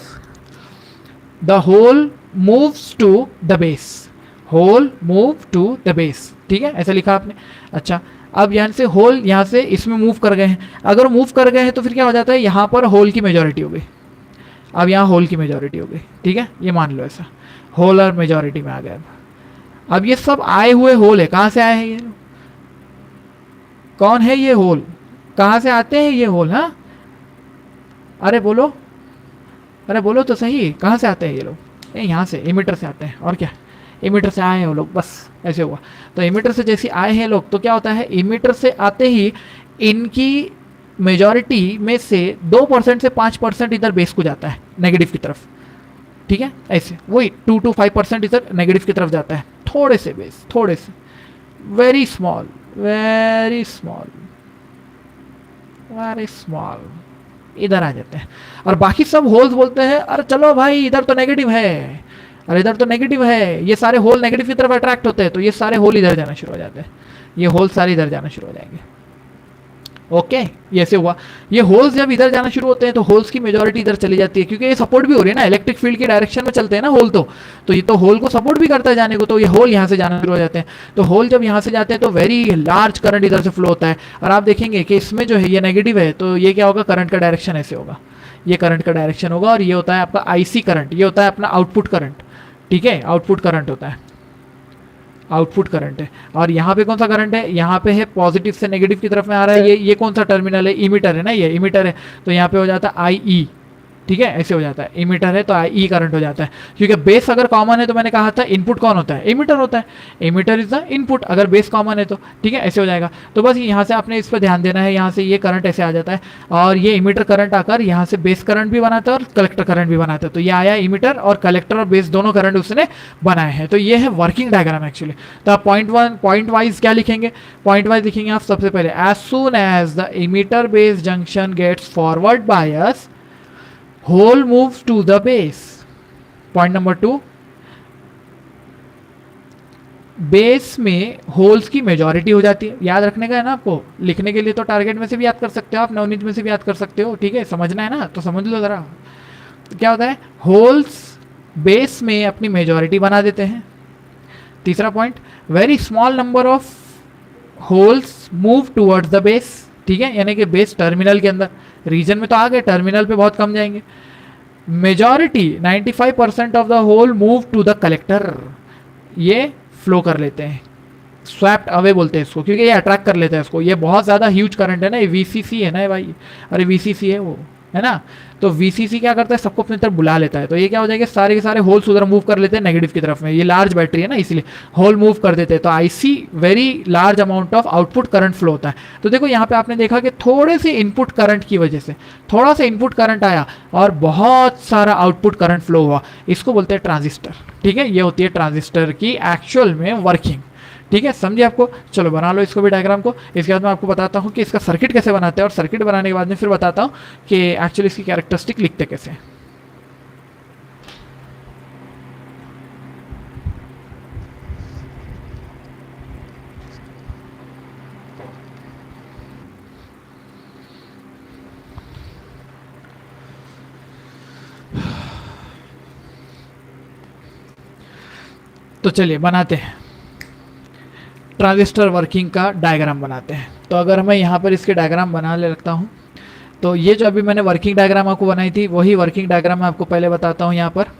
the hole moves to the base, hole move to the base। ठीक है, ऐसा लिखा आपने। अच्छा, अब यहाँ से होल यहाँ से इसमें मूव कर गए हैं, अगर मूव कर गए हैं तो फिर क्या हो जाता है, यहाँ पर होल की मेजॉरिटी हो गई। अब यहाँ होल की मेजॉरिटी हो गई। ठीक है, ये मान लो ऐसा, होल और मेजॉरिटी में आ गया। अब ये सब आए हुए होल है, कहाँ से आए हैं ये, कौन है ये होल, कहाँ से आते हैं ये होल? हाँ, अरे बोलो, अरे बोलो तो सही, कहाँ से आते हैं ये लोग? यहाँ से, इमिटर से आते हैं। और क्या, इमिटर से आए हैं वो लोग, बस ऐसे हुआ। तो इमिटर से जैसे आए हैं लोग तो क्या होता है, इमिटर से आते ही इनकी मेजॉरिटी में से 2% से 5% इधर बेस को जाता है नेगेटिव की तरफ। ठीक है, ऐसे वही 2 to 5% इधर नेगेटिव की तरफ जाता है, थोड़े से बेस, थोड़े से, very small, very small, very small इधर आ जाते हैं। और बाकी सब होल्स बोलते हैं अरे चलो भाई इधर तो नेगेटिव है, अरे इधर तो नेगेटिव है, ये सारे होल नेगेटिव की तरफ अट्रैक्ट होते हैं तो ये सारे होल इधर जाना शुरू हो जाते हैं, ये होल सारे इधर जाना शुरू हो जाएंगे। ओके, ये ऐसे हुआ। ये होल्स जब इधर जाना शुरू होते हैं तो होल्स की मेजॉरिटी इधर चली जाती है क्योंकि ये सपोर्ट भी हो रही है ना, इलेक्ट्रिक फील्ड की डायरेक्शन में चलते हैं ना होल, तो ये तो होल को सपोर्ट भी करता है जाने को, तो ये होल यहाँ से जाना शुरू हो जाते हैं। तो होल जब यहाँ से जाते हैं तो वेरी लार्ज करंट इधर से फ्लो होता है और आप देखेंगे कि इसमें जो है ये नेगेटिव है तो ये क्या होगा, करंट का डायरेक्शन ऐसे होगा, ये करंट का डायरेक्शन होगा और ये होता है आपका IC करंट, ये होता है अपना आउटपुट करंट। ठीक है, आउटपुट करंट होता है, आउटपुट करंट है। और यहाँ पे कौन सा करंट है, यहाँ पे है पॉजिटिव से नेगेटिव की तरफ में आ रहा है, ये कौन सा टर्मिनल है, इमीटर है ना, ये इमीटर है तो यहाँ पे हो जाता है IE। ठीक है, ऐसे हो जाता है, इमीटर है तो IE करंट हो जाता है क्योंकि बेस अगर कॉमन है तो मैंने कहा था इनपुट कौन होता है, इमीटर होता है, इमीटर इज द इनपुट अगर बेस कॉमन है तो। ठीक है, ऐसे हो जाएगा। तो बस यहाँ से आपने इस पर ध्यान देना है, यहाँ से ये करंट ऐसे आ जाता है और ये इमीटर करंट आकर यहाँ से बेस करंट भी बनाता है और कलेक्टर करंट भी बनाता है, तो ये आया इमीटर और कलेक्टर और बेस दोनों करंट उसने बनाए हैं। तो ये है वर्किंग डायग्राम एक्चुअली। तो आप पॉइंट वाइज क्या लिखेंगे, पॉइंट वाइज लिखेंगे आप सबसे पहले, as soon as the emitter base junction gets forward bias, hole moves to the base. Point number 2, base में होल्स की मेजॉरिटी हो जाती है, याद रखने का है ना आपको, लिखने के लिए तो टारगेट में से भी याद कर सकते हो आप, नवनीत में से भी याद कर सकते हो। ठीक है, समझना है ना तो समझ लो जरा। तो क्या होता है, होल्स बेस में अपनी मेजॉरिटी बना देते हैं। तीसरा point, very small number of holes move towards the base. ठीक है, यानी कि बेस टर्मिनल के अंदर, रीजन में तो आ गए, टर्मिनल पे बहुत कम जाएंगे। Majority 95% of the hole move to the collector, ये फ्लो कर लेते हैं, स्वैप्ड अवे बोलते हैं इसको क्योंकि ये अट्रैक्ट कर लेते हैं इसको, ये बहुत ज़्यादा ह्यूज करंट है ना, ये VCC है ना ये भाई, अरे VCC है वो, है ना। तो VCC क्या करता है, सबको अपनी तरफ बुला लेता है, तो ये क्या हो जाएगा, सारे के सारे होल्स उधर मूव कर लेते हैं नेगेटिव की तरफ में, ये लार्ज बैटरी है ना इसलिए होल मूव कर देते हैं, तो IC very large amount of output current flow होता है। तो देखो यहाँ पे आपने देखा कि थोड़े से इनपुट करंट की वजह से थोड़ा सा इनपुट करंट आया और बहुत सारा आउटपुट करंट फ्लो हुआ, इसको बोलते हैं ट्रांजिस्टर। ठीक है, ये होती है ट्रांजिस्टर की एक्चुअल में वर्किंग। ठीक है, समझिए आपको, चलो बना लो इसको भी डायग्राम को। इसके बाद मैं आपको बताता हूँ कि इसका सर्किट कैसे बनाते हैं और सर्किट बनाने के बाद में फिर बताता हूँ कि एक्चुअली इसकी कैरेक्टरिस्टिक लिखते कैसे हैं। तो चलिए बनाते हैं, ट्रांजिस्टर वर्किंग का डायग्राम बनाते हैं। तो अगर मैं यहाँ पर इसके डायग्राम बना ले रखता हूँ, तो ये जो अभी मैंने वर्किंग डायग्राम आपको बनाई थी वही वर्किंग डायग्राम मैं आपको पहले बताता हूँ। यहाँ पर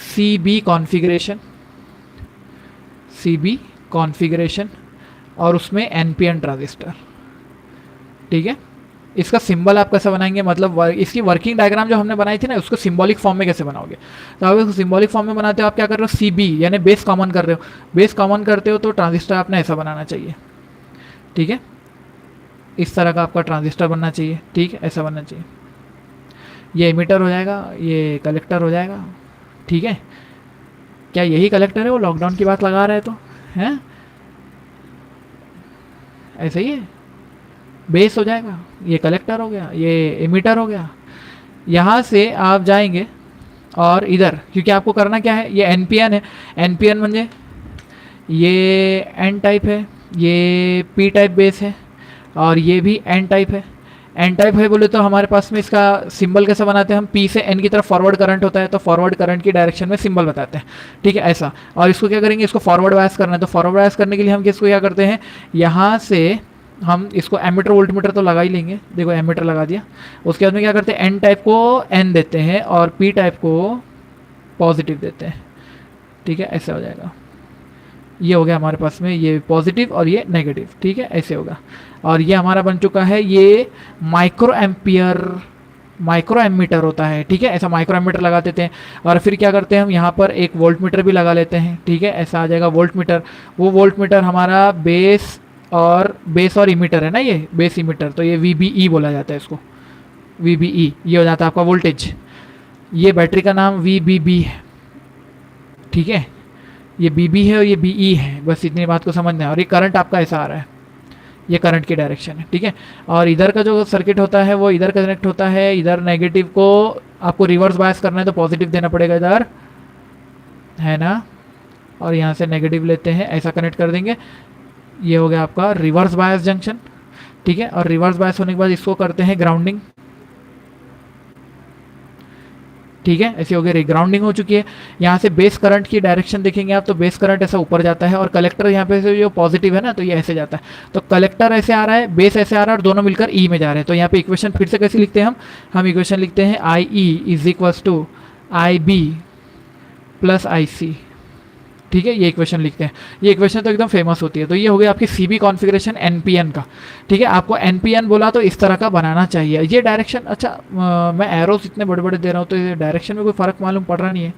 CB कॉन्फ़िगरेशन, CB कॉन्फ़िगरेशन और उसमें NPN ट्रांजिस्टर, ठीक है। इसका सिंबल आप कैसे बनाएंगे, मतलब इसकी वर्किंग डायग्राम जो हमने बनाई थी ना उसको सिंबॉलिक फॉर्म में कैसे बनाओगे। तो आप इसको सिंबॉलिक फॉर्म में बनाते हो, आप क्या कर रहे हो, CB यानी बेस कॉमन कर रहे हो। बेस कॉमन करते हो तो ट्रांजिस्टर आपने ऐसा बनाना चाहिए, ठीक है। इस तरह का आपका ट्रांजिस्टर बनना चाहिए, ठीक है, ऐसा बनना चाहिए। ये एमिटर हो जाएगा, ये कलेक्टर हो जाएगा, ठीक है। क्या यही कलेक्टर है, वो लॉकडाउन की बात लगा रहे तो हैं, ऐसा ही है। बेस हो जाएगा, ये कलेक्टर हो गया, ये एमिटर हो गया। यहाँ से आप जाएंगे और इधर, क्योंकि आपको करना क्या है, ये NPN है। NPN म्हणजे ये N टाइप है, ये P टाइप बेस है और ये भी N टाइप है। N टाइप है बोले तो हमारे पास में इसका सिंबल कैसे बनाते हैं हम, P से N की तरफ फॉरवर्ड करंट होता है तो फॉरवर्ड करंट की डायरेक्शन में सिंबल बताते हैं, ठीक है, ऐसा। और इसको क्या करेंगे, इसको फॉरवर्ड बायस करना है, तो फॉरवर्ड बायस करने के लिए हम किसको क्या करते हैं, यहाँ से हम इसको एमीटर वोल्टमीटर तो लगा ही लेंगे। देखो एमीटर लगा दिया, उसके बाद में क्या करते हैं, N टाइप को N देते हैं और P टाइप को पॉजिटिव देते हैं, ठीक है, ऐसे हो जाएगा। ये हो गया हमारे पास में, ये पॉजिटिव और ये नेगेटिव, ठीक है, ऐसे होगा। और ये हमारा बन चुका है, ये माइक्रो एमीटर होता है, ठीक है, ऐसा माइक्रो एमीटर लगा देते हैं। और फिर क्या करते हैं हम, यहाँ पर एक वोल्ट मीटर भी लगा लेते हैं, ठीक है, ऐसा आ जाएगा वोल्ट मीटर। वो वोल्ट मीटर हमारा बेस और इमीटर है ना, ये बेस इमीटर, तो ये VBE बोला जाता है इसको, VBE ये हो जाता है आपका वोल्टेज। ये बैटरी का नाम VBB है, ठीक है, ये BB है और ये BE है, बस इतनी बात को समझना है। और ये करंट आपका ऐसा आ रहा है, ये करंट की डायरेक्शन है, ठीक है। और इधर का जो सर्किट होता है वो इधर कनेक्ट होता है, इधर नेगेटिव को आपको रिवर्स बायस करना है तो पॉजिटिव देना पड़ेगा इधर, है ना। और यहाँ से नेगेटिव लेते हैं, ऐसा कनेक्ट कर देंगे। ये हो गया आपका रिवर्स बायस जंक्शन, ठीक है। और रिवर्स बायस होने के बाद इसको करते हैं ग्राउंडिंग, ठीक है, ऐसे हो गया, ग्राउंडिंग हो चुकी है। यहाँ से बेस करंट की डायरेक्शन देखेंगे आप, तो बेस करंट ऐसा ऊपर जाता है और कलेक्टर यहाँ पे से जो पॉजिटिव है ना, तो ये ऐसे जाता है। तो कलेक्टर ऐसे आ रहा है, बेस ऐसे आ रहा है और दोनों मिलकर E में जा रहे हैं। तो यहाँ पे इक्वेशन फिर से कैसे लिखते हैं हम इक्वेशन लिखते हैं IE is equals to IB plus IC, ठीक है, ये इक्वेशन लिखते हैं। ये इक्वेशन तो एकदम फेमस होती है। तो ये हो गया आपकी CB कॉन्फ़िगरेशन NPN का, ठीक है। आपको NPN बोला तो इस तरह का बनाना चाहिए। ये डायरेक्शन, अच्छा मैं एरोस इतने बड़े बड़े दे रहा हूँ तो ये डायरेक्शन में कोई फ़र्क मालूम पड़ रहा नहीं है।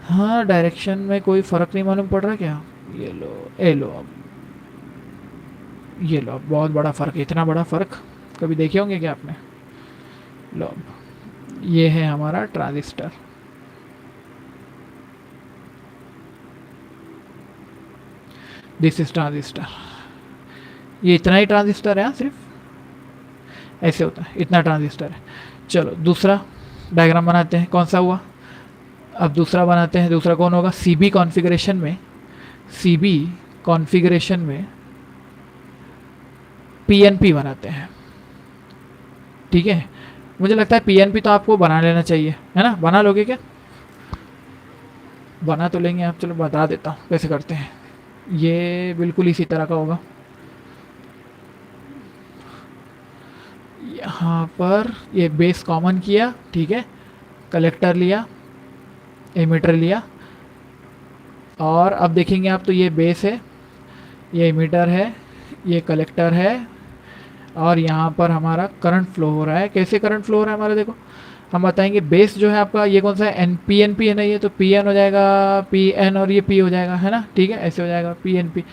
हाँ, डायरेक्शन में कोई फ़र्क नहीं मालूम पड़ रहा क्या, ये लो, ये लो, ये लो, बहुत बड़ा फ़र्क, इतना बड़ा फ़र्क कभी देखे होंगे क्या आपने। लो, ये है हमारा ट्रांजिस्टर, दिस इज ट्रांजिस्टर। ये इतना ही ट्रांजिस्टर है, सिर्फ ऐसे होता है, इतना ट्रांजिस्टर है। चलो दूसरा डायग्राम बनाते हैं, कौन सा हुआ, अब दूसरा बनाते हैं। दूसरा कौन होगा, CB कॉन्फ़िगरेशन में PNP बनाते हैं, ठीक है। मुझे लगता है PNP तो आपको बना लेना चाहिए, है ना, बना लोगे क्या, बना तो लेंगे आप, चलो बता देता हूँ कैसे करते हैं। ये बिल्कुल इसी तरह का होगा। यहाँ पर ये बेस कॉमन किया, ठीक है, कलेक्टर लिया, एमीटर लिया, और अब देखेंगे आप तो ये बेस है, ये एमीटर है, ये कलेक्टर है, और यहाँ पर हमारा करंट फ्लो हो रहा है। कैसे करंट फ्लो हो रहा है हमारा, देखो हम बताएंगे। बेस जो है आपका ये कौन सा है, PNP है ना, ये तो PN हो जाएगा, PN और ये P हो जाएगा, है ना, ठीक है, ऐसे हो जाएगा PNP।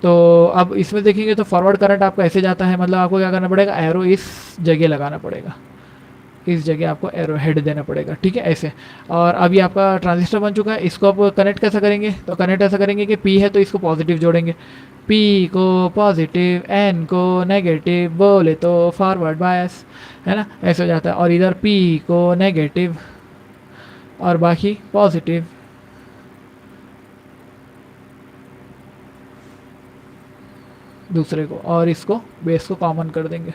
तो अब इसमें देखेंगे तो फॉरवर्ड करंट आपका ऐसे जाता है, मतलब आपको क्या करना पड़ेगा, एरो इस जगह लगाना पड़ेगा, इस जगह आपको एरो हेड देना पड़ेगा, ठीक है, ऐसे। और अभी आपका ट्रांजिस्टर बन चुका है। इसको आप कनेक्ट कैसे करेंगे, तो कनेक्ट ऐसा करेंगे कि P है तो इसको पॉजिटिव जोड़ेंगे, P को पॉजिटिव, N को नेगेटिव, बोले तो फॉरवर्ड बायस, है ना, ऐसे हो जाता है। और इधर P को नेगेटिव और बाकी पॉजिटिव, दूसरे को, और इसको बेस को कॉमन कर देंगे,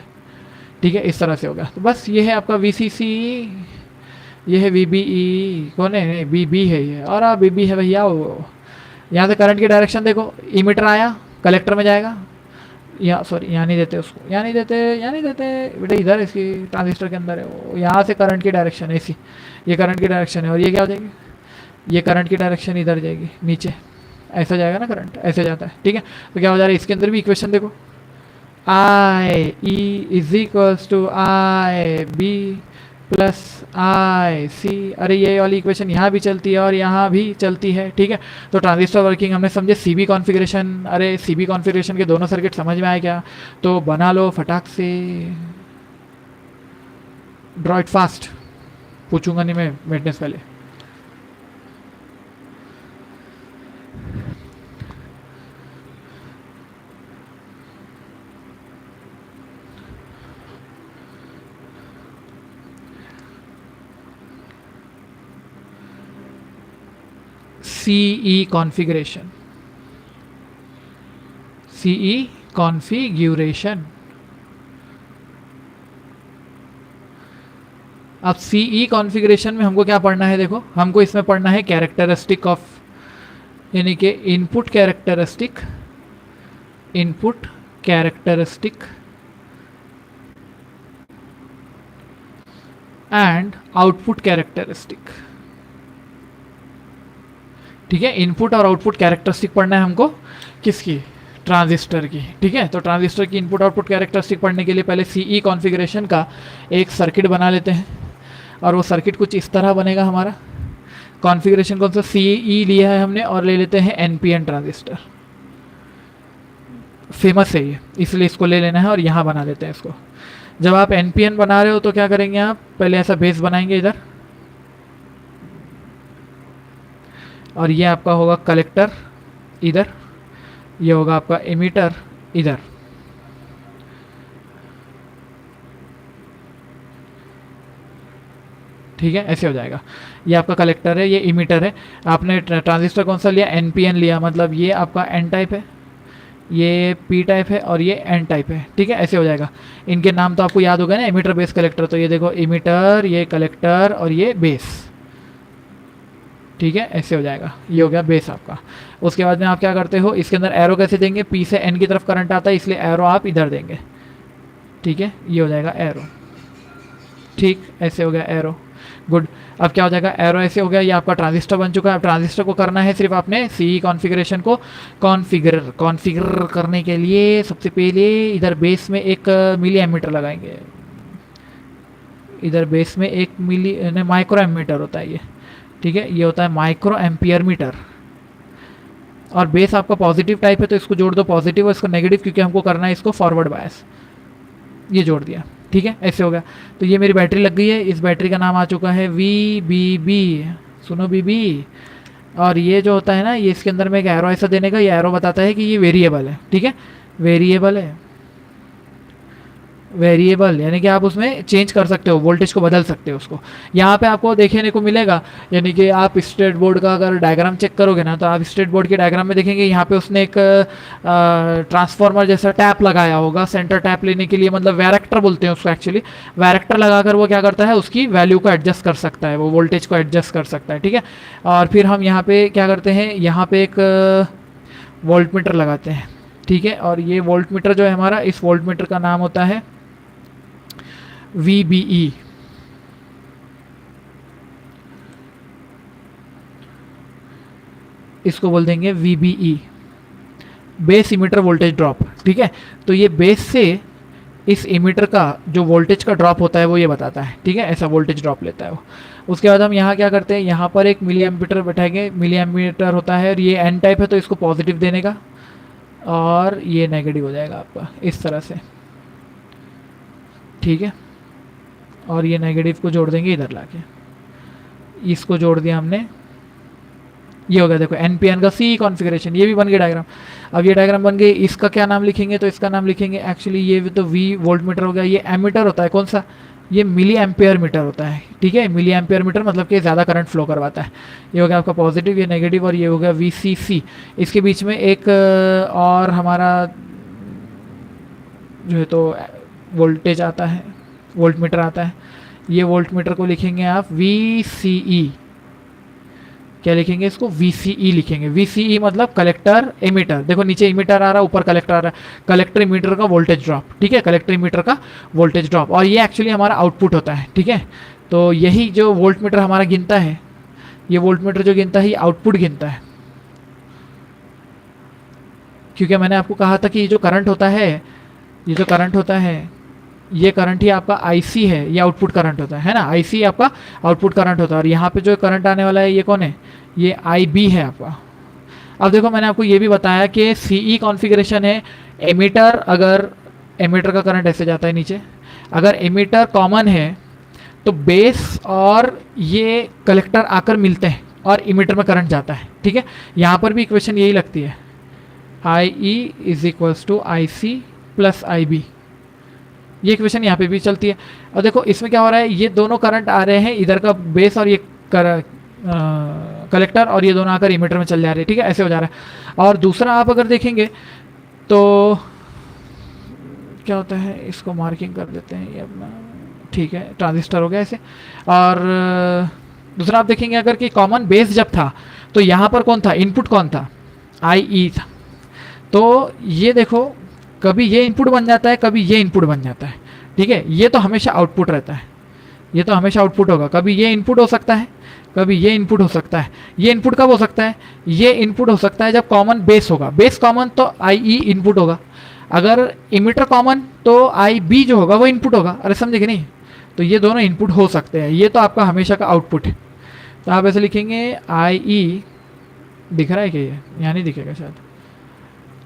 ठीक है, इस तरह से होगा। तो बस ये है आपका VCC, ये है VBE, कौन है, BB है ये, और BB है भैया वो, यहाँ से करंट की डायरेक्शन देखो, इमीटर आया कलेक्टर में जाएगा, या सॉरी यहाँ नहीं देते उसको, यहाँ नहीं देते, यहाँ नहीं देते बेटा, इधर इसकी ट्रांजिस्टर के अंदर है वो। यहाँ से करंट की डायरेक्शन है ऐसी, ये करंट की डायरेक्शन है, और ये क्या हो जाएगी, ये करंट की डायरेक्शन इधर जाएगी नीचे, ऐसा जाएगा ना करंट, ऐसे जाता है, ठीक है। तो क्या हो जा रहा है, इसके अंदर भी इक्वेशन देखो, I E is equals to I B plus I C. अरे ये वाली इक्वेशन यहाँ भी चलती है और यहाँ भी चलती है, ठीक है। तो ट्रांजिस्टर वर्किंग हमने समझे, सी बी कॉन्फ़िगरेशन, अरे सी बी कॉन्फ़िगरेशन के दोनों सर्किट समझ में आए क्या, तो बना लो फटाक से, ड्रॉ इट फास्ट, पूछूंगा नहीं मैं वेटनेस पहले। CE configuration, CE configuration। अब CE कॉन्फ़िगरेशन में हमको क्या पढ़ना है, देखो हमको इसमें पढ़ना है कैरेक्टरिस्टिक ऑफ, यानी कि input characteristic, input characteristic and output characteristic, ठीक है। इनपुट और आउटपुट कैरेक्टरिस्टिक पढ़ना है हमको, किसकी, ट्रांजिस्टर की, ठीक है। तो ट्रांजिस्टर की इनपुट आउटपुट कैरेक्टरिस्टिक पढ़ने के लिए पहले CE कॉन्फ़िगरेशन का एक सर्किट बना लेते हैं, और वो सर्किट कुछ इस तरह बनेगा हमारा। कॉन्फ़िगरेशन कौन सा, CE लिया है हमने, और ले लेते हैं NPN ट्रांजिस्टर, फेमस है ये इसलिए इसको ले लेना है, और यहाँ बना लेते हैं इसको। जब आप NPN बना रहे हो तो क्या करेंगे आप, पहले ऐसा बेस बनाएंगे इधर, और ये आपका होगा कलेक्टर इधर, ये होगा आपका एमीटर इधर, ठीक है, ऐसे हो जाएगा। ये आपका कलेक्टर है, ये इमीटर है। आपने ट्रांजिस्टर कौन सा लिया, NPN लिया, मतलब ये आपका N टाइप है, ये P टाइप है, और ये N टाइप है, ठीक है, ऐसे हो जाएगा। इनके नाम तो आपको याद होगा ना, एमीटर बेस कलेक्टर, तो ये देखो इमीटर, ये कलेक्टर, और ये बेस, ठीक है, ऐसे हो जाएगा। ये हो गया बेस आपका। उसके बाद में आप क्या करते हो, इसके अंदर एरो कैसे देंगे, P से N की तरफ करंट आता है, इसलिए एरो आप इधर देंगे, ठीक है, ये हो जाएगा एरो, ठीक, ऐसे हो गया एरो, गुड। अब क्या हो जाएगा, एरो ऐसे हो गया, ये आपका ट्रांजिस्टर बन चुका है। अब ट्रांजिस्टर को करना है सिर्फ आपने CE कॉन्फ़िगरेशन को कॉन्फ़िगर करने के लिए सबसे पहले इधर बेस में एक मिली एमीटर लगाएंगे, इधर बेस में एक मिली माइक्रो एमीटर होता है ये, ठीक है, ये होता है माइक्रो एम्पियर मीटर। और बेस आपका पॉजिटिव टाइप है तो इसको जोड़ दो पॉजिटिव, और इसको नेगेटिव, क्योंकि हमको करना है इसको फॉरवर्ड बायस, ये जोड़ दिया, ठीक है, ऐसे हो गया। तो ये मेरी बैटरी लग गई है, इस बैटरी का नाम आ चुका है VBB, सुनो BB। और ये जो होता है ना, ये इसके अंदर में एक एरो ऐसा देने का, ये एरो बताता है कि ये वेरिएबल है, ठीक है, वेरिएबल है, वेरिएबल यानी कि आप उसमें चेंज कर सकते हो, वोल्टेज को बदल सकते हो उसको। यहाँ पे आपको देखने को मिलेगा, यानी कि आप स्ट्रेट बोर्ड का अगर डायग्राम चेक करोगे ना, तो आप स्ट्रेट बोर्ड के डायग्राम में देखेंगे यहाँ पे उसने एक ट्रांसफार्मर जैसा टैप लगाया होगा, सेंटर टैप लेने के लिए, मतलब वैरेक्टर बोलते हैं उसको एक्चुअली। वैरेक्टर लगाकर वो क्या करता है, उसकी वैल्यू को एडजस्ट कर सकता है, वो वोल्टेज को एडजस्ट कर सकता है, ठीक है। और फिर हम यहाँ पे क्या करते हैं, यहाँ पे एक वोल्ट मीटर लगाते हैं, ठीक है। और ये वोल्ट मीटर जो है हमारा, इस वोल्ट मीटर का नाम होता है VBE, इसको बोल देंगे VBE, base emitter voltage drop, ठीक है। तो ये बेस से इस इमीटर का जो वोल्टेज का ड्रॉप होता है वो ये बताता है, ठीक है, ऐसा वोल्टेज ड्रॉप लेता है वो। उसके बाद हम यहाँ क्या करते हैं, यहाँ पर एक मिली एम्पीटर बैठाएंगे, मिली एम्पीटर होता है, और ये N टाइप है तो इसको पॉजिटिव देने का, और ये नेगेटिव हो जाएगा आपका इस तरह से, ठीक है। और ये नेगेटिव को जोड़ देंगे इधर लाके, इसको जोड़ दिया हमने, ये हो गया देखो NPN का CE कॉन्फ़िगरेशन, ये भी बन गया डायग्राम। अब ये डायग्राम बन गई, इसका क्या नाम लिखेंगे, तो इसका नाम लिखेंगे एक्चुअली, ये तो V वोल्ट मीटर हो गया, ये एमीटर होता है कौन सा, ये मिली एम्पेयर मीटर होता है, ठीक है, मिली एम्पेयर मीटर मतलब कि ज़्यादा करंट फ्लो करवाता है। ये हो गया आपका पॉजिटिव, ये नेगेटिव, और ये हो गया VCC। इसके बीच में एक और हमारा जो है तो वोल्टेज आता है, वोल्ट मीटर आता है, ये वोल्ट मीटर को लिखेंगे आप VCE, क्या लिखेंगे इसको, VCE लिखेंगे। VCE मतलब कलेक्टर इमीटर, देखो नीचे इमीटर आ रहा है, ऊपर कलेक्टर आ रहा है, कलेक्टर इमीटर का वोल्टेज ड्रॉप, ठीक है, कलेक्टर इमीटर का वोल्टेज ड्रॉप, और ये एक्चुअली हमारा आउटपुट होता है, ठीक है। तो यही जो वोल्ट मीटर हमारा गिनता है, ये वोल्ट मीटर जो गिनता है ये आउटपुट गिनता है, क्योंकि मैंने आपको कहा था कि ये जो करंट होता है, ये जो करंट होता है, ये करंट ही आपका IC है, ये आउटपुट करंट होता है ना, IC आपका आउटपुट करंट होता है। और यहाँ पे जो करंट आने वाला है ये कौन है, ये IB है आपका। अब देखो मैंने आपको ये भी बताया कि CE कॉन्फ़िगरेशन है, एमीटर, अगर एमीटर का करंट ऐसे जाता है नीचे, अगर एमीटर कॉमन है तो बेस और ये कलेक्टर आकर मिलते हैं और इमीटर में करंट जाता है, ठीक है। यहाँ पर भी इक्वेशन यही लगती है, IE is equals to IC plus IB, ये इक्वेशन यहाँ पे भी चलती है। और देखो इसमें क्या हो रहा है, ये दोनों करंट आ रहे हैं, इधर का बेस और ये कलेक्टर, और ये दोनों आकर इमीटर में चल जा रहे हैं, ठीक है, ऐसे हो जा रहा है। और दूसरा आप अगर देखेंगे तो क्या होता है, इसको मार्किंग कर देते हैं ये अपना, ठीक है, ट्रांजिस्टर हो गया ऐसे। और दूसरा आप देखेंगे अगर कि कॉमन बेस जब था तो यहाँ पर कौन था, इनपुट कौन था, IE था। तो ये देखो कभी ये इनपुट बन जाता है, कभी ये इनपुट बन जाता है, ठीक है, ये तो हमेशा आउटपुट रहता है, ये तो हमेशा आउटपुट होगा, कभी ये इनपुट हो सकता है, कभी ये इनपुट हो सकता है। ये इनपुट कब हो सकता है, ये इनपुट हो सकता है जब कॉमन बेस होगा, बेस कॉमन तो IE इनपुट होगा, अगर इमीटर कॉमन तो IB जो होगा वो इनपुट होगा। अरे समझे कि नहीं, तो ये दोनों इनपुट हो सकते हैं, ये तो आपका हमेशा का आउटपुट है। तो आप ऐसे लिखेंगे IE, दिख रहा है क्या, ये यहाँ नहीं दिखेगा शायद,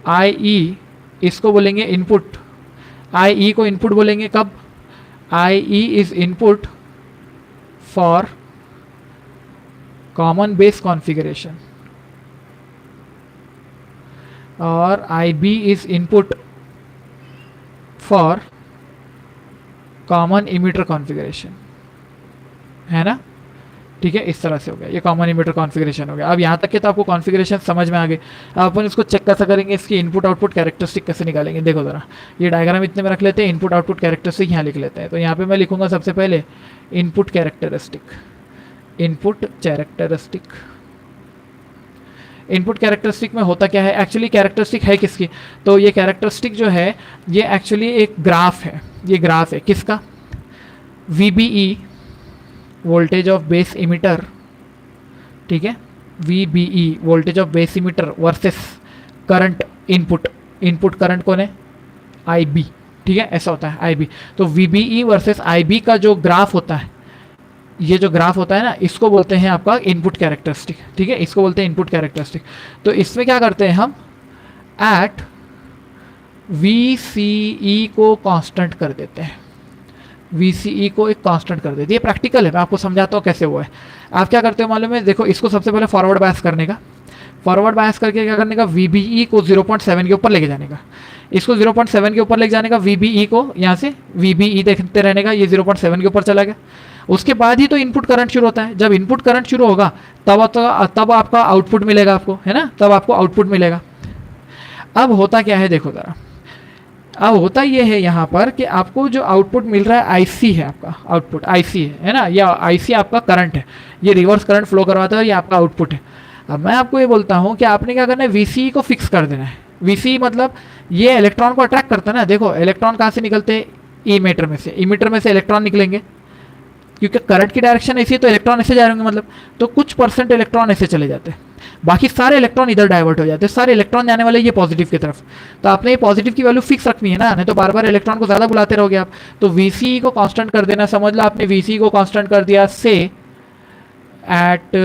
IE इसको बोलेंगे इनपुट, IE को इनपुट बोलेंगे कब, IE is input for common base configuration, और IB is input for common emitter configuration, है ना, ठीक है, इस तरह से हो गया, ये कॉमन इमीटर कॉन्फ़िगरेशन हो गया। अब यहाँ तक के तो आपको कॉन्फ़िगरेशन समझ में आ गए। अब अपन इसको चेक कैसे करेंगे, इसकी इनपुट आउटपुट कैरेक्टरिस्टिक कैसे निकालेंगे, देखो ज़रा, ये डायग्राम इतने में रख लेते हैं, इनपुट आउटपुट कैरेक्टरिस्टिक यहाँ लिख लेते हैं। तो यहाँ पे मैं लिखूंगा सबसे पहले input characteristic, input characteristic, input characteristic में होता क्या है, एक्चुअली कैरेक्टरिस्टिक है किसकी, तो ये कैरेक्टरिस्टिक जो है ये एक्चुअली एक ग्राफ है, ये ग्राफ है किसका, VBE voltage of base emitter, ठीक है, VBE voltage of base emitter versus current input, input current कौन है, IB, ठीक है, ऐसा होता है IB। तो VBE वर्सेस IB का जो ग्राफ होता है, ये जो ग्राफ होता है ना, इसको बोलते हैं आपका इनपुट कैरेक्टरिस्टिक, ठीक है, इसको बोलते हैं इनपुट कैरेक्टरिस्टिक। तो इसमें क्या करते हैं हम, एट VCE को कांस्टेंट कर देते हैं, VCE को एक कांस्टेंट कर देती है, प्रैक्टिकल है, मैं आपको समझाता हूँ कैसे हुआ है। आप क्या करते हो मालूम है, देखो इसको सबसे पहले फॉरवर्ड बायस करने का, फॉरवर्ड बायस करके क्या करने का, VBE को 0.7 के ऊपर लेके जाने का, इसको 0.7 के ऊपर लेके जाने का, VBE को यहाँ से VBE देखते रहने का, ये 0.7 के ऊपर चला गया। उसके बाद ही तो इनपुट करंट शुरू होता है, जब इनपुट करंट शुरू होगा तब आपका आउटपुट मिलेगा आपको, है ना, तब आपको आउटपुट मिलेगा। अब होता क्या है देखो ज़रा, अब होता ये है यहाँ पर कि आपको जो आउटपुट मिल रहा है IC है, आपका आउटपुट IC है ना, या IC आपका करंट है, ये रिवर्स करंट फ्लो करवाता है और ये आपका आउटपुट है। अब मैं आपको ये बोलता हूँ कि आपने क्या करना है, VCE को फिक्स कर देना है। VCE मतलब ये इलेक्ट्रॉन को अट्रैक्ट करता है ना, देखो इलेक्ट्रॉन कहाँ से निकलते हैं, इमीटर में से, इमीटर में से इलेक्ट्रॉन निकलेंगे, क्योंकि करंट की डायरेक्शन ऐसी है तो इलेक्ट्रॉन ऐसे जा रहे होंगे, मतलब तो कुछ % इलेक्ट्रॉन ऐसे चले जाते हैं, बाकी सारे इलेक्ट्रॉन इधर डाइवर्ट हो जाते हैं, सारे इलेक्ट्रॉन जाने वाले ये पॉजिटिव की तरफ। तो आपने ये पॉजिटिव की वैल्यू फिक्स रखनी है ना, नहीं तो बार बार इलेक्ट्रॉन को ज़्यादा बुलाते रहोगे आप। तो VCE को कांस्टेंट कर देना, समझ लो आपने VCE को कांस्टेंट कर दिया से एट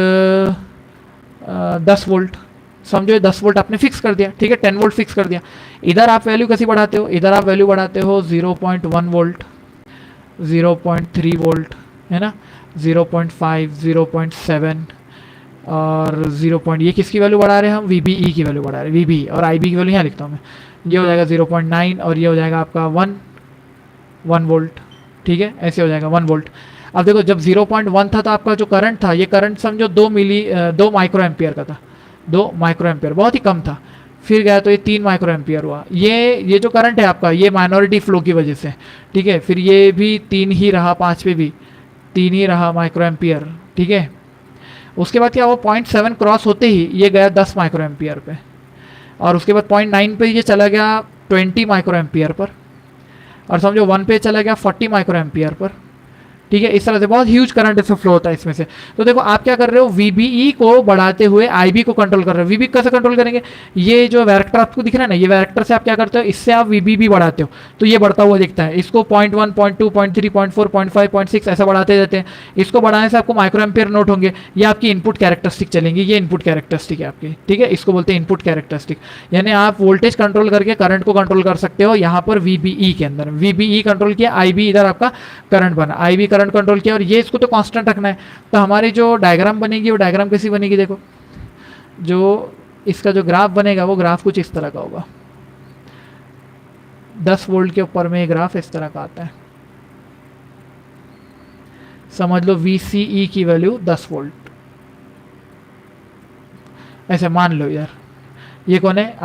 10 वोल्ट, समझो 10 वोल्ट आपने फिक्स कर दिया, ठीक है, 10 वोल्ट फिक्स कर दिया। इधर आप वैल्यू कैसी बढ़ाते हो, इधर आप वैल्यू बढ़ाते हो 0.1 वोल्ट, 0.3 वोल्ट, है ना, 0.5, 0.7 और 0. ये किसकी वैल्यू बढ़ा रहे हैं हम, VBE की वैल्यू बढ़ा रहे हैं, VBE, और IB की वैल्यू यहाँ लिखता हूँ मैं, ये हो जाएगा 0.9 और ये हो जाएगा आपका 1 वोल्ट, ठीक है, ऐसे हो जाएगा 1 वोल्ट। अब देखो जब 0.1 था तो आपका जो करंट था, ये करंट समझो 2 माइक्रो एम्पियर का था, 2 माइक्रो एम्पियर बहुत ही कम था, फिर गया तो ये 3 माइक्रो एम्पियर हुआ। ये जो करंट है आपका, ये माइनॉरिटी फ्लो की वजह से, ठीक है, फिर ये भी 3 ही रहा, 5 पे भी 3 ही रहा माइक्रो एम्पियर, ठीक है। उसके बाद क्या हुआ, 0.7 क्रॉस होते ही ये गया 10 माइक्रो एम्पियर पे, और उसके बाद 0.9 पे ये चला गया 20 माइक्रो एम्पियर पर, और समझो 1 पे चला गया 40 माइक्रो एम्पियर पर। ठीक है, इस तरह से बहुत ह्यूज करंट इससे फ्लो होता है इसमें से। तो देखो आप क्या कर रहे हो, वीबीई को बढ़ाते हुए आईबी को कंट्रोल कर रहे हो। वीबी कैसे कंट्रोल करेंगे, ये जो वैरेक्टर आपको दिख रहा है ना, ये वैरेक्टर से आप क्या करते हो, इससे आप वीबी भी बढ़ाते हो, तो ये बढ़ता हुआ दिखता है। इसको 0.1 0.2 0.3 0.4 0.5 0.6 ऐसा बढ़ाते रहते हैं। इसको बढ़ाने से आपको माइक्रो एम्पियर नोट होंगे, ये आपकी इनपुट कैरेक्टरिस्टिक चलेंगी, ये इनपुट कैरेक्टरिस्टिक है आपकी। ठीक है, इसको बोलते हैं इनपुट कैरेक्टरिस्टिक, यानी आप वोल्टेज कंट्रोल करके करंट को कंट्रोल कर सकते हो। यहाँ पर वीबीई के अंदर वीबीई कंट्रोल किया, आईबी इधर आपका करंट बना, आईबी करंट कंट्रोल किया, और ये इसको तो कांस्टेंट रखना है। तो हमारी जो डायग्राम बनेगी वो डायग्राम कैसी बनेगी, देखो जो इसका जो ग्राफ बनेगा वो ग्राफ कुछ इस तरह का होगा। 10 वोल्ट के ऊपर में ये ग्राफ इस तरह का आता है। समझ लो VCE की वैल्यू 10 वोल्ट, ऐसे मान लो यार। ये कौन है,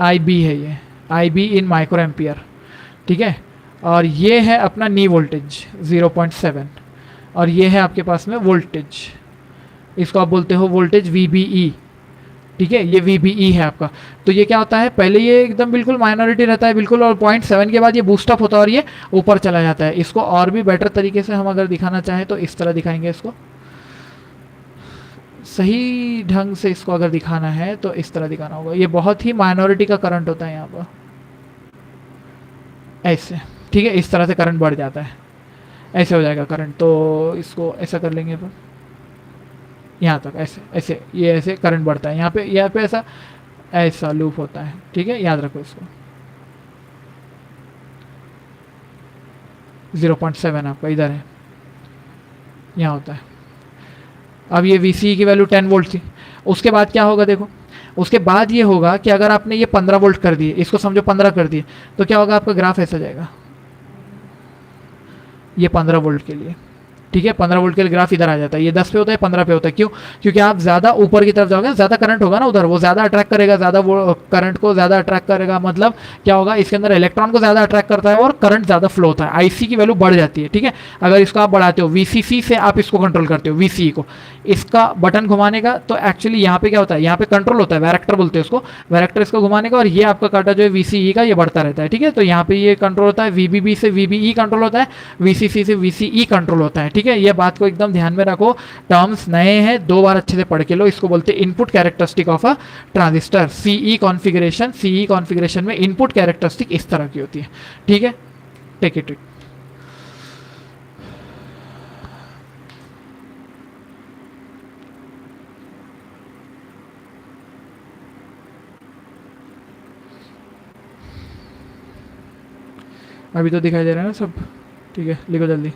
IB है, ये IB इन माइक्रो एम्पियर। ठीक है, और ये है अपना नी वोल्टेज 0.7, और ये है आपके पास में वोल्टेज, इसको आप बोलते हो वोल्टेज VBE। ठीक है, ये VBE है आपका। तो ये क्या होता है, पहले ये एकदम बिल्कुल माइनॉरिटी रहता है बिल्कुल, और 0.7 के बाद ये बूस्टअप होता है और ये ऊपर चला जाता है। इसको और भी बेटर तरीके से हम अगर दिखाना चाहें तो इस तरह दिखाएंगे इसको, सही ढंग से इसको अगर दिखाना है तो इस तरह दिखाना होगा। ये बहुत ही माइनॉरिटी का करंट होता है यहाँ पर, ऐसे। ठीक है, इस तरह से करंट बढ़ जाता है, ऐसे हो जाएगा करंट। तो इसको ऐसा कर लेंगे पर यहाँ तक, ऐसे ऐसे ये ऐसे करंट बढ़ता है। यहाँ पे ऐसा ऐसा लूप होता है। ठीक है, याद रखो इसको। 0.7 आपका इधर है, यहाँ होता है। अब ये VCE की वैल्यू 10 वोल्ट थी। उसके बाद क्या होगा देखो, उसके बाद ये होगा कि अगर आपने ये 15 वोल्ट कर दिए, इसको समझो 15 कर दिए, तो क्या होगा, आपका ग्राफ ऐसा जाएगा। ये 15 वोल्ट के लिए, ठीक है, 15 वोल्ट के लिए ग्राफ इधर आ जाता है। ये 10 पे होता है, 15 पे होता है, क्यों, क्योंकि आप ज़्यादा ऊपर की तरफ जाओगे, ज़्यादा करंट होगा ना उधर, वो ज़्यादा अट्रैक्ट करेगा, ज़्यादा वो करंट को ज़्यादा अट्रैक्ट करेगा। मतलब क्या होगा, इसके अंदर इलेक्ट्रॉन को ज़्यादा अट्रैक्ट करता है और करंट ज़्यादा फ्लो होता है, IC की वैल्यू बढ़ जाती है। ठीक है, अगर इसको आप बढ़ाते हो, VCC से आप इसको कंट्रोल करते हो, VCE को, इसका बटन घुमाने का, तो एक्चुअली यहाँ पे क्या होता है, यहाँ पे कंट्रोल होता है, वैरेक्टर बोलते हैं उसको, वैरेक्टर इसको घुमाने का, और ये आपका काटा जो है VCE का, ये बढ़ता रहता है। ठीक है, तो यहाँ पे ये कंट्रोल होता है, VBB से VBE कंट्रोल होता है, VCC से VCE कंट्रोल होता है। ठीक है, ये बात को एकदम ध्यान में रखो, टर्म्स नए हैं, 2 बार अच्छे से पढ़ के लो। इसको बोलते हैं input characteristic of a transistor, CE configuration. CE configuration में इनपुट कैरेक्टरिस्टिक इस तरह की होती है। ठीक है, टेक इट। अभी तो दिखाई दे रहा है ना सब, ठीक है, लिखो जल्दी।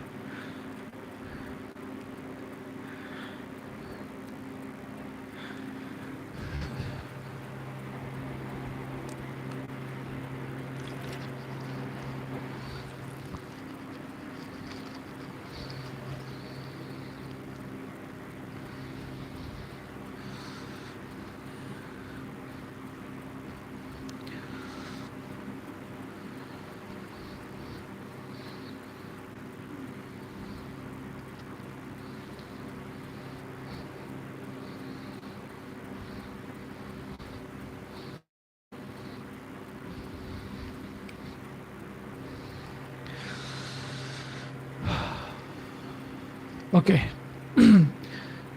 Okay,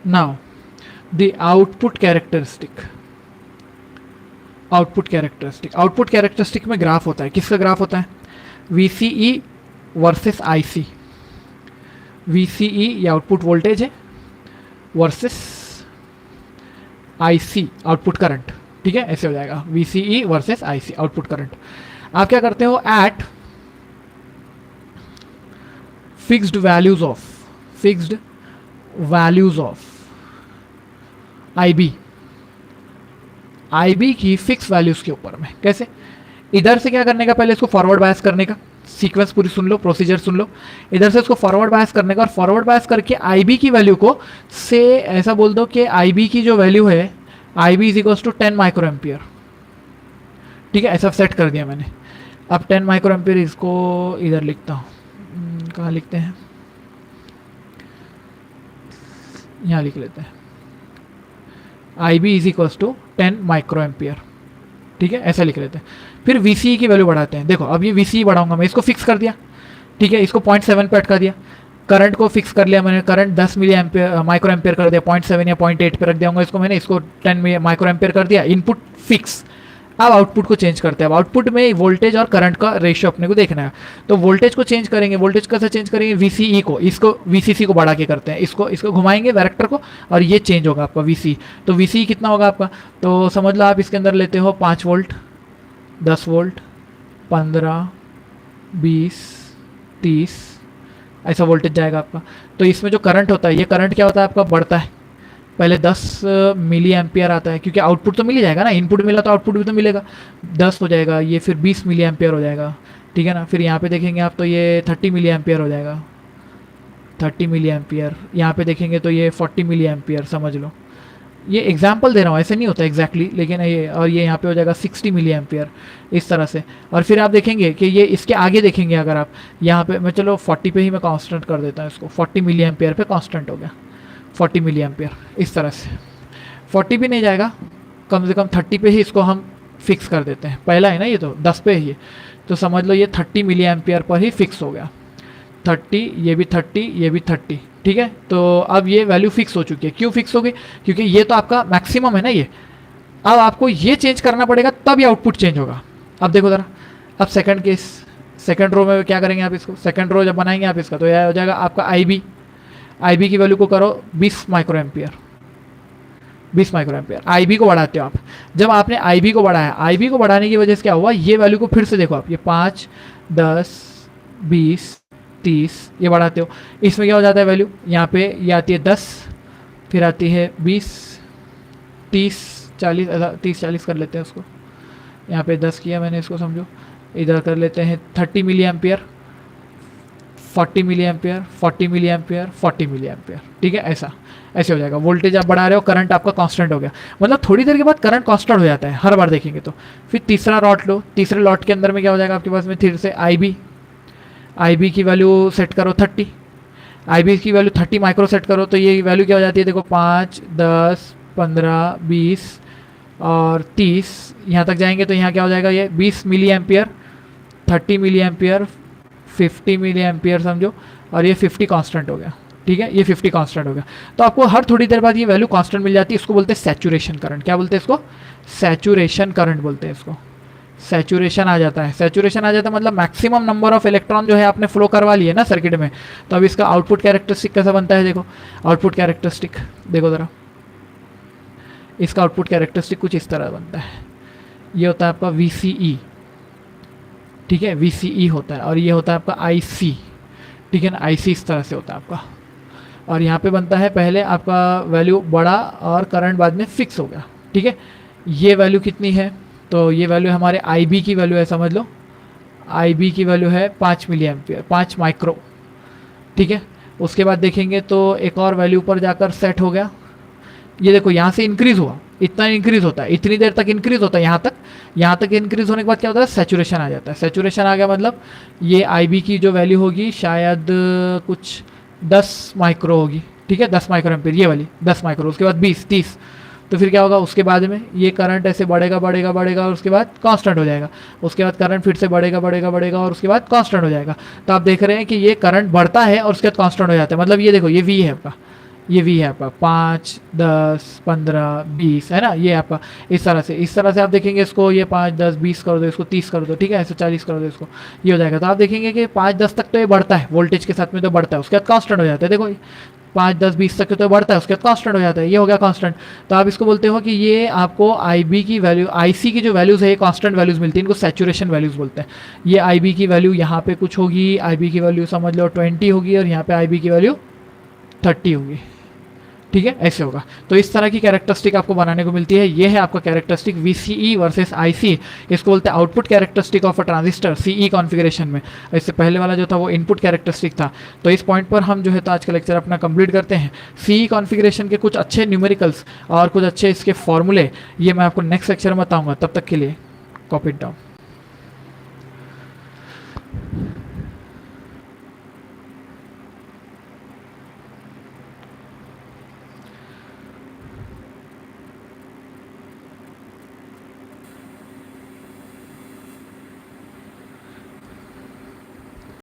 now the output characteristic। Output characteristic में ग्राफ होता है, किसका ग्राफ होता है, VCE वर्सेस IC। VCE ये आउटपुट वोल्टेज है वर्सेस IC आउटपुट करंट। ठीक है, ऐसे हो जाएगा, VCE versus IC output current. आप क्या करते हो, at fixed values of IB की फिक्स वैल्यूज के ऊपर में। कैसे, इधर से क्या करने का, पहले इसको फॉरवर्ड बायस करने का, सीक्वेंस पूरी सुन लो, प्रोसीजर सुन लो। इधर से इसको फॉरवर्ड बायस करने का, और फॉरवर्ड बायस करके IB की वैल्यू को से ऐसा बोल दो कि IB की जो वैल्यू है, IB is equals to 10 micro ampere. ठीक है, ऐसा सेट कर दिया मैंने। अब 10 माइक्रो एम्पियर इसको इधर लिखता हूँ, कहाँ लिखते हैं, यहाँ लिख लेते हैं I B is equals to 10 micro ampere, ठीक है, ऐसा लिख लेते हैं। फिर वी सी की वैल्यू बढ़ाते हैं। देखो अब ये वी सी बढ़ाऊंगा मैं, इसको फिक्स कर दिया, ठीक है, इसको 0.7 पे अटका दिया। करंट को फिक्स कर लिया मैंने, current 10 milli ampere micro ampere कर दिया, 0.7 या 0.8 पे रख दिया इसको मैंने, इसको 10 माइक्रो एम्पियर कर दिया, इनपुट फिक्स। अब आउटपुट को चेंज करते हैं। अब आउटपुट में वोल्टेज और करंट का रेशियो अपने को देखना है, तो वोल्टेज को चेंज करेंगे। वोल्टेज कैसे चेंज करेंगे? वीसीई को, इसको वीसीसी को बढ़ा के करते हैं, इसको घुमाएंगे वैरेक्टर को और ये चेंज होगा आपका वीसी। तो वीसी कितना होगा आपका? तो समझ लो आप इसके अंदर लेते हो 5 वोल्ट, 10 वोल्ट, 15, 20, 30, ऐसा वोल्टेज जाएगा आपका। तो इसमें जो करंट होता है, ये करंट क्या होता है आपका? बढ़ता है। पहले 10 मिली एम्पियर आता है, क्योंकि आउटपुट तो मिल ही जाएगा ना, इनपुट मिला तो आउटपुट भी तो मिलेगा। 10 हो जाएगा ये, फिर 20 मिली एम्पियर हो जाएगा, ठीक है ना। फिर यहाँ पे देखेंगे आप तो ये 30 मिली एम्पियर हो जाएगा, 30 मिली एम्पियर। यहाँ पे देखेंगे तो ये 40 मिली एम्पियर, समझ लो। ये एग्जाम्पल दे रहा हूँ, ऐसे नहीं होता एग्जैक्टली, लेकिन ये और ये यहाँ पे हो जाएगा 60 मिली एम्पियर, इस तरह से। और फिर आप देखेंगे कि ये इसके आगे देखेंगे, अगर आप यहाँ पे, मैं चलो 40 पे ही मैं कांस्टेंट कर देता हूँ इसको, 40 मिली एम्पियर पे कांस्टेंट हो गया, 40 मिली एम्पियर, इस तरह से। 40 भी नहीं जाएगा, कम से कम 30 पे ही इसको हम फिक्स कर देते हैं। पहला है ना ये, तो 10 पे ही है, तो समझ लो ये 30 मिली एम्पियर पर ही फिक्स हो गया। 30, ये भी 30, ये भी 30, ठीक है। तो अब ये वैल्यू फिक्स हो चुकी है। क्यों फिक्स हो गई? क्योंकि ये तो आपका मैक्सिमम है ना ये। अब आपको ये चेंज करना पड़ेगा, तब ये आउटपुट चेंज होगा। अब देखो ज़रा, अब सेकंड केस, सेकंड रो में क्या करेंगे आप इसको? सेकंड रो जब बनाएंगे आप इसका, तो यह हो जाएगा आपका आई बी की वैल्यू को करो 20 माइक्रो एम्पियर, 20 माइक्रो एम्पियर। आई बी को बढ़ाते हो आप। जब आपने आई बी को बढ़ाया, आई बी को बढ़ाने की वजह से क्या हुआ? ये वैल्यू को फिर से देखो आप, ये 5, 10, 20, 30 ये बढ़ाते हो। इसमें क्या हो जाता है वैल्यू? यहाँ पे ये आती है 10, फिर आती है 20, 30, 40, 30, 40 कर लेते हैं उसको। यहाँ पे 10 किया मैंने, इसको समझो। इधर कर लेते हैं 30 milli ampere, 40 milli ampere, 40 milli ampere, 40 milli ampere, ठीक है। ऐसे हो जाएगा। वोल्टेज आप बढ़ा रहे हो, करंट आपका कांस्टेंट हो गया, मतलब थोड़ी देर के बाद करंट कांस्टेंट हो जाता है हर बार देखेंगे तो। फिर तीसरा लॉट लो, तीसरे लॉट के अंदर में क्या हो जाएगा आपके पास में? फिर से आई बी की वैल्यू सेट करो 30, आई बी की वैल्यू 30 माइक्रो सेट करो, तो ये वैल्यू क्या हो जाती है? देखो 5, 10, 15, 20 और 30, यहाँ तक जाएंगे तो यहाँ क्या हो जाएगा? ये 20 milli ampere, 30 milli ampere, 50 milli ampere समझो, और ये 50 कांस्टेंट हो गया, ठीक है। ये 50 कांस्टेंट हो गया। तो आपको हर थोड़ी देर बाद ये वैल्यू कांस्टेंट मिल जाती है। इसको बोलते हैं सैचुरेशन करंट। क्या बोलते हैं इसको? सैचुरेशन करंट बोलते हैं इसको। सैचुरेशन आ जाता है, सैचुरेशन आ जाता है मतलब मैक्सिमम नंबर ऑफ इलेक्ट्रॉन जो है आपने फ्लो करवा लिए ना सर्किट में। तो अब इसका आउटपुट कैरेक्टरिस्टिक कैसा बनता है? देखो आउटपुट कैरेक्टरिस्टिक देखो ज़रा, इसका आउटपुट कैरेक्टरिस्टिक कुछ इस तरह बनता है। ये होता है आपका VCE, ठीक है, VCE होता है, और ये होता है आपका IC, ठीक है ना। IC इस तरह से होता है आपका, और यहाँ पे बनता है पहले आपका वैल्यू बड़ा और करंट बाद में फिक्स हो गया, ठीक है। ये वैल्यू कितनी है? तो ये वैल्यू हमारे IB की वैल्यू है, समझ लो IB की वैल्यू है 5 मिली एम्पियर, 5 माइक्रो, ठीक है। उसके बाद देखेंगे तो एक और वैल्यू पर जाकर सेट हो गया। ये देखो यहाँ से इंक्रीज हुआ, इतना इंक्रीज होता है, इतनी देर तक इंक्रीज होता है, यहाँ तक इंक्रीज होने के बाद क्या होता है? सैचुरेशन आ जाता है। सैचुरेशन आ गया मतलब ये IB की जो वैल्यू होगी शायद कुछ 10 माइक्रो होगी, ठीक है, 10 माइक्रो एम्पियर, ये वाली 10 माइक्रो, उसके बाद 20, 30, तो फिर क्या होगा? उसके बाद में ये करंट ऐसे बढ़ेगा बढ़ेगा बढ़ेगा और उसके बाद कांस्टेंट हो जाएगा। उसके बाद करंट फिर से बढ़ेगा बढ़ेगा बढ़ेगा और उसके बाद कांस्टेंट हो जाएगा। तो आप देख रहे हैं कि ये करंट बढ़ता है और उसके बाद कांस्टेंट हो जाता है। मतलब ये देखो, ये V है आपका, ये V है आपका 5, 10, 15, 20, है ना, ये आपका इस तरह से आप देखेंगे इसको, ये 5, 10, 20 कर दो, इसको 30 कर दो, ठीक है, ऐसे 40 कर दो इसको, ये हो जाएगा। तो आप देखेंगे कि 5, 10 तक तो ये बढ़ता है, वोल्टेज के साथ में तो बढ़ता है, उसके बाद कांस्टेंट हो जाता है। देखो 5, 10, 20 तक तो बढ़ता है, उसके बाद कांस्टेंट हो जाता है, ये हो गया कांस्टेंट। तो आप इसको बोलते हो कि ये आपको IB की वैल्यू, IC की जो वैल्यूज़ है ये कांस्टेंट वैल्यूज़ मिलती है, इनको सैचुरेशन वैल्यूज़ बोलते हैं। ये IB की वैल्यू यहाँ पे कुछ होगी, IB की वैल्यू समझ लो 20 होगी, और यहाँ पे IB की वैल्यू 30 होगी, ठीक है, ऐसे होगा। तो इस तरह की कैरेक्टरिस्टिक आपको बनाने को मिलती है। ये है आपका कैरेक्टरिस्टिक VCE वर्सेस IC। इसको बोलते हैं output characteristic of a transistor CE configuration में। इससे पहले वाला जो था वो इनपुट कैरेक्टरिस्टिक था। तो इस पॉइंट पर हम जो है तो आज का लेक्चर अपना कंप्लीट करते हैं। CE कॉन्फ़िगरेशन के कुछ अच्छे न्यूमेरिकल्स और कुछ अच्छे इसके फॉर्मूले ये मैं आपको नेक्स्ट लेक्चर में बताऊँगा। तब तक के लिए कॉपी इट डाउन।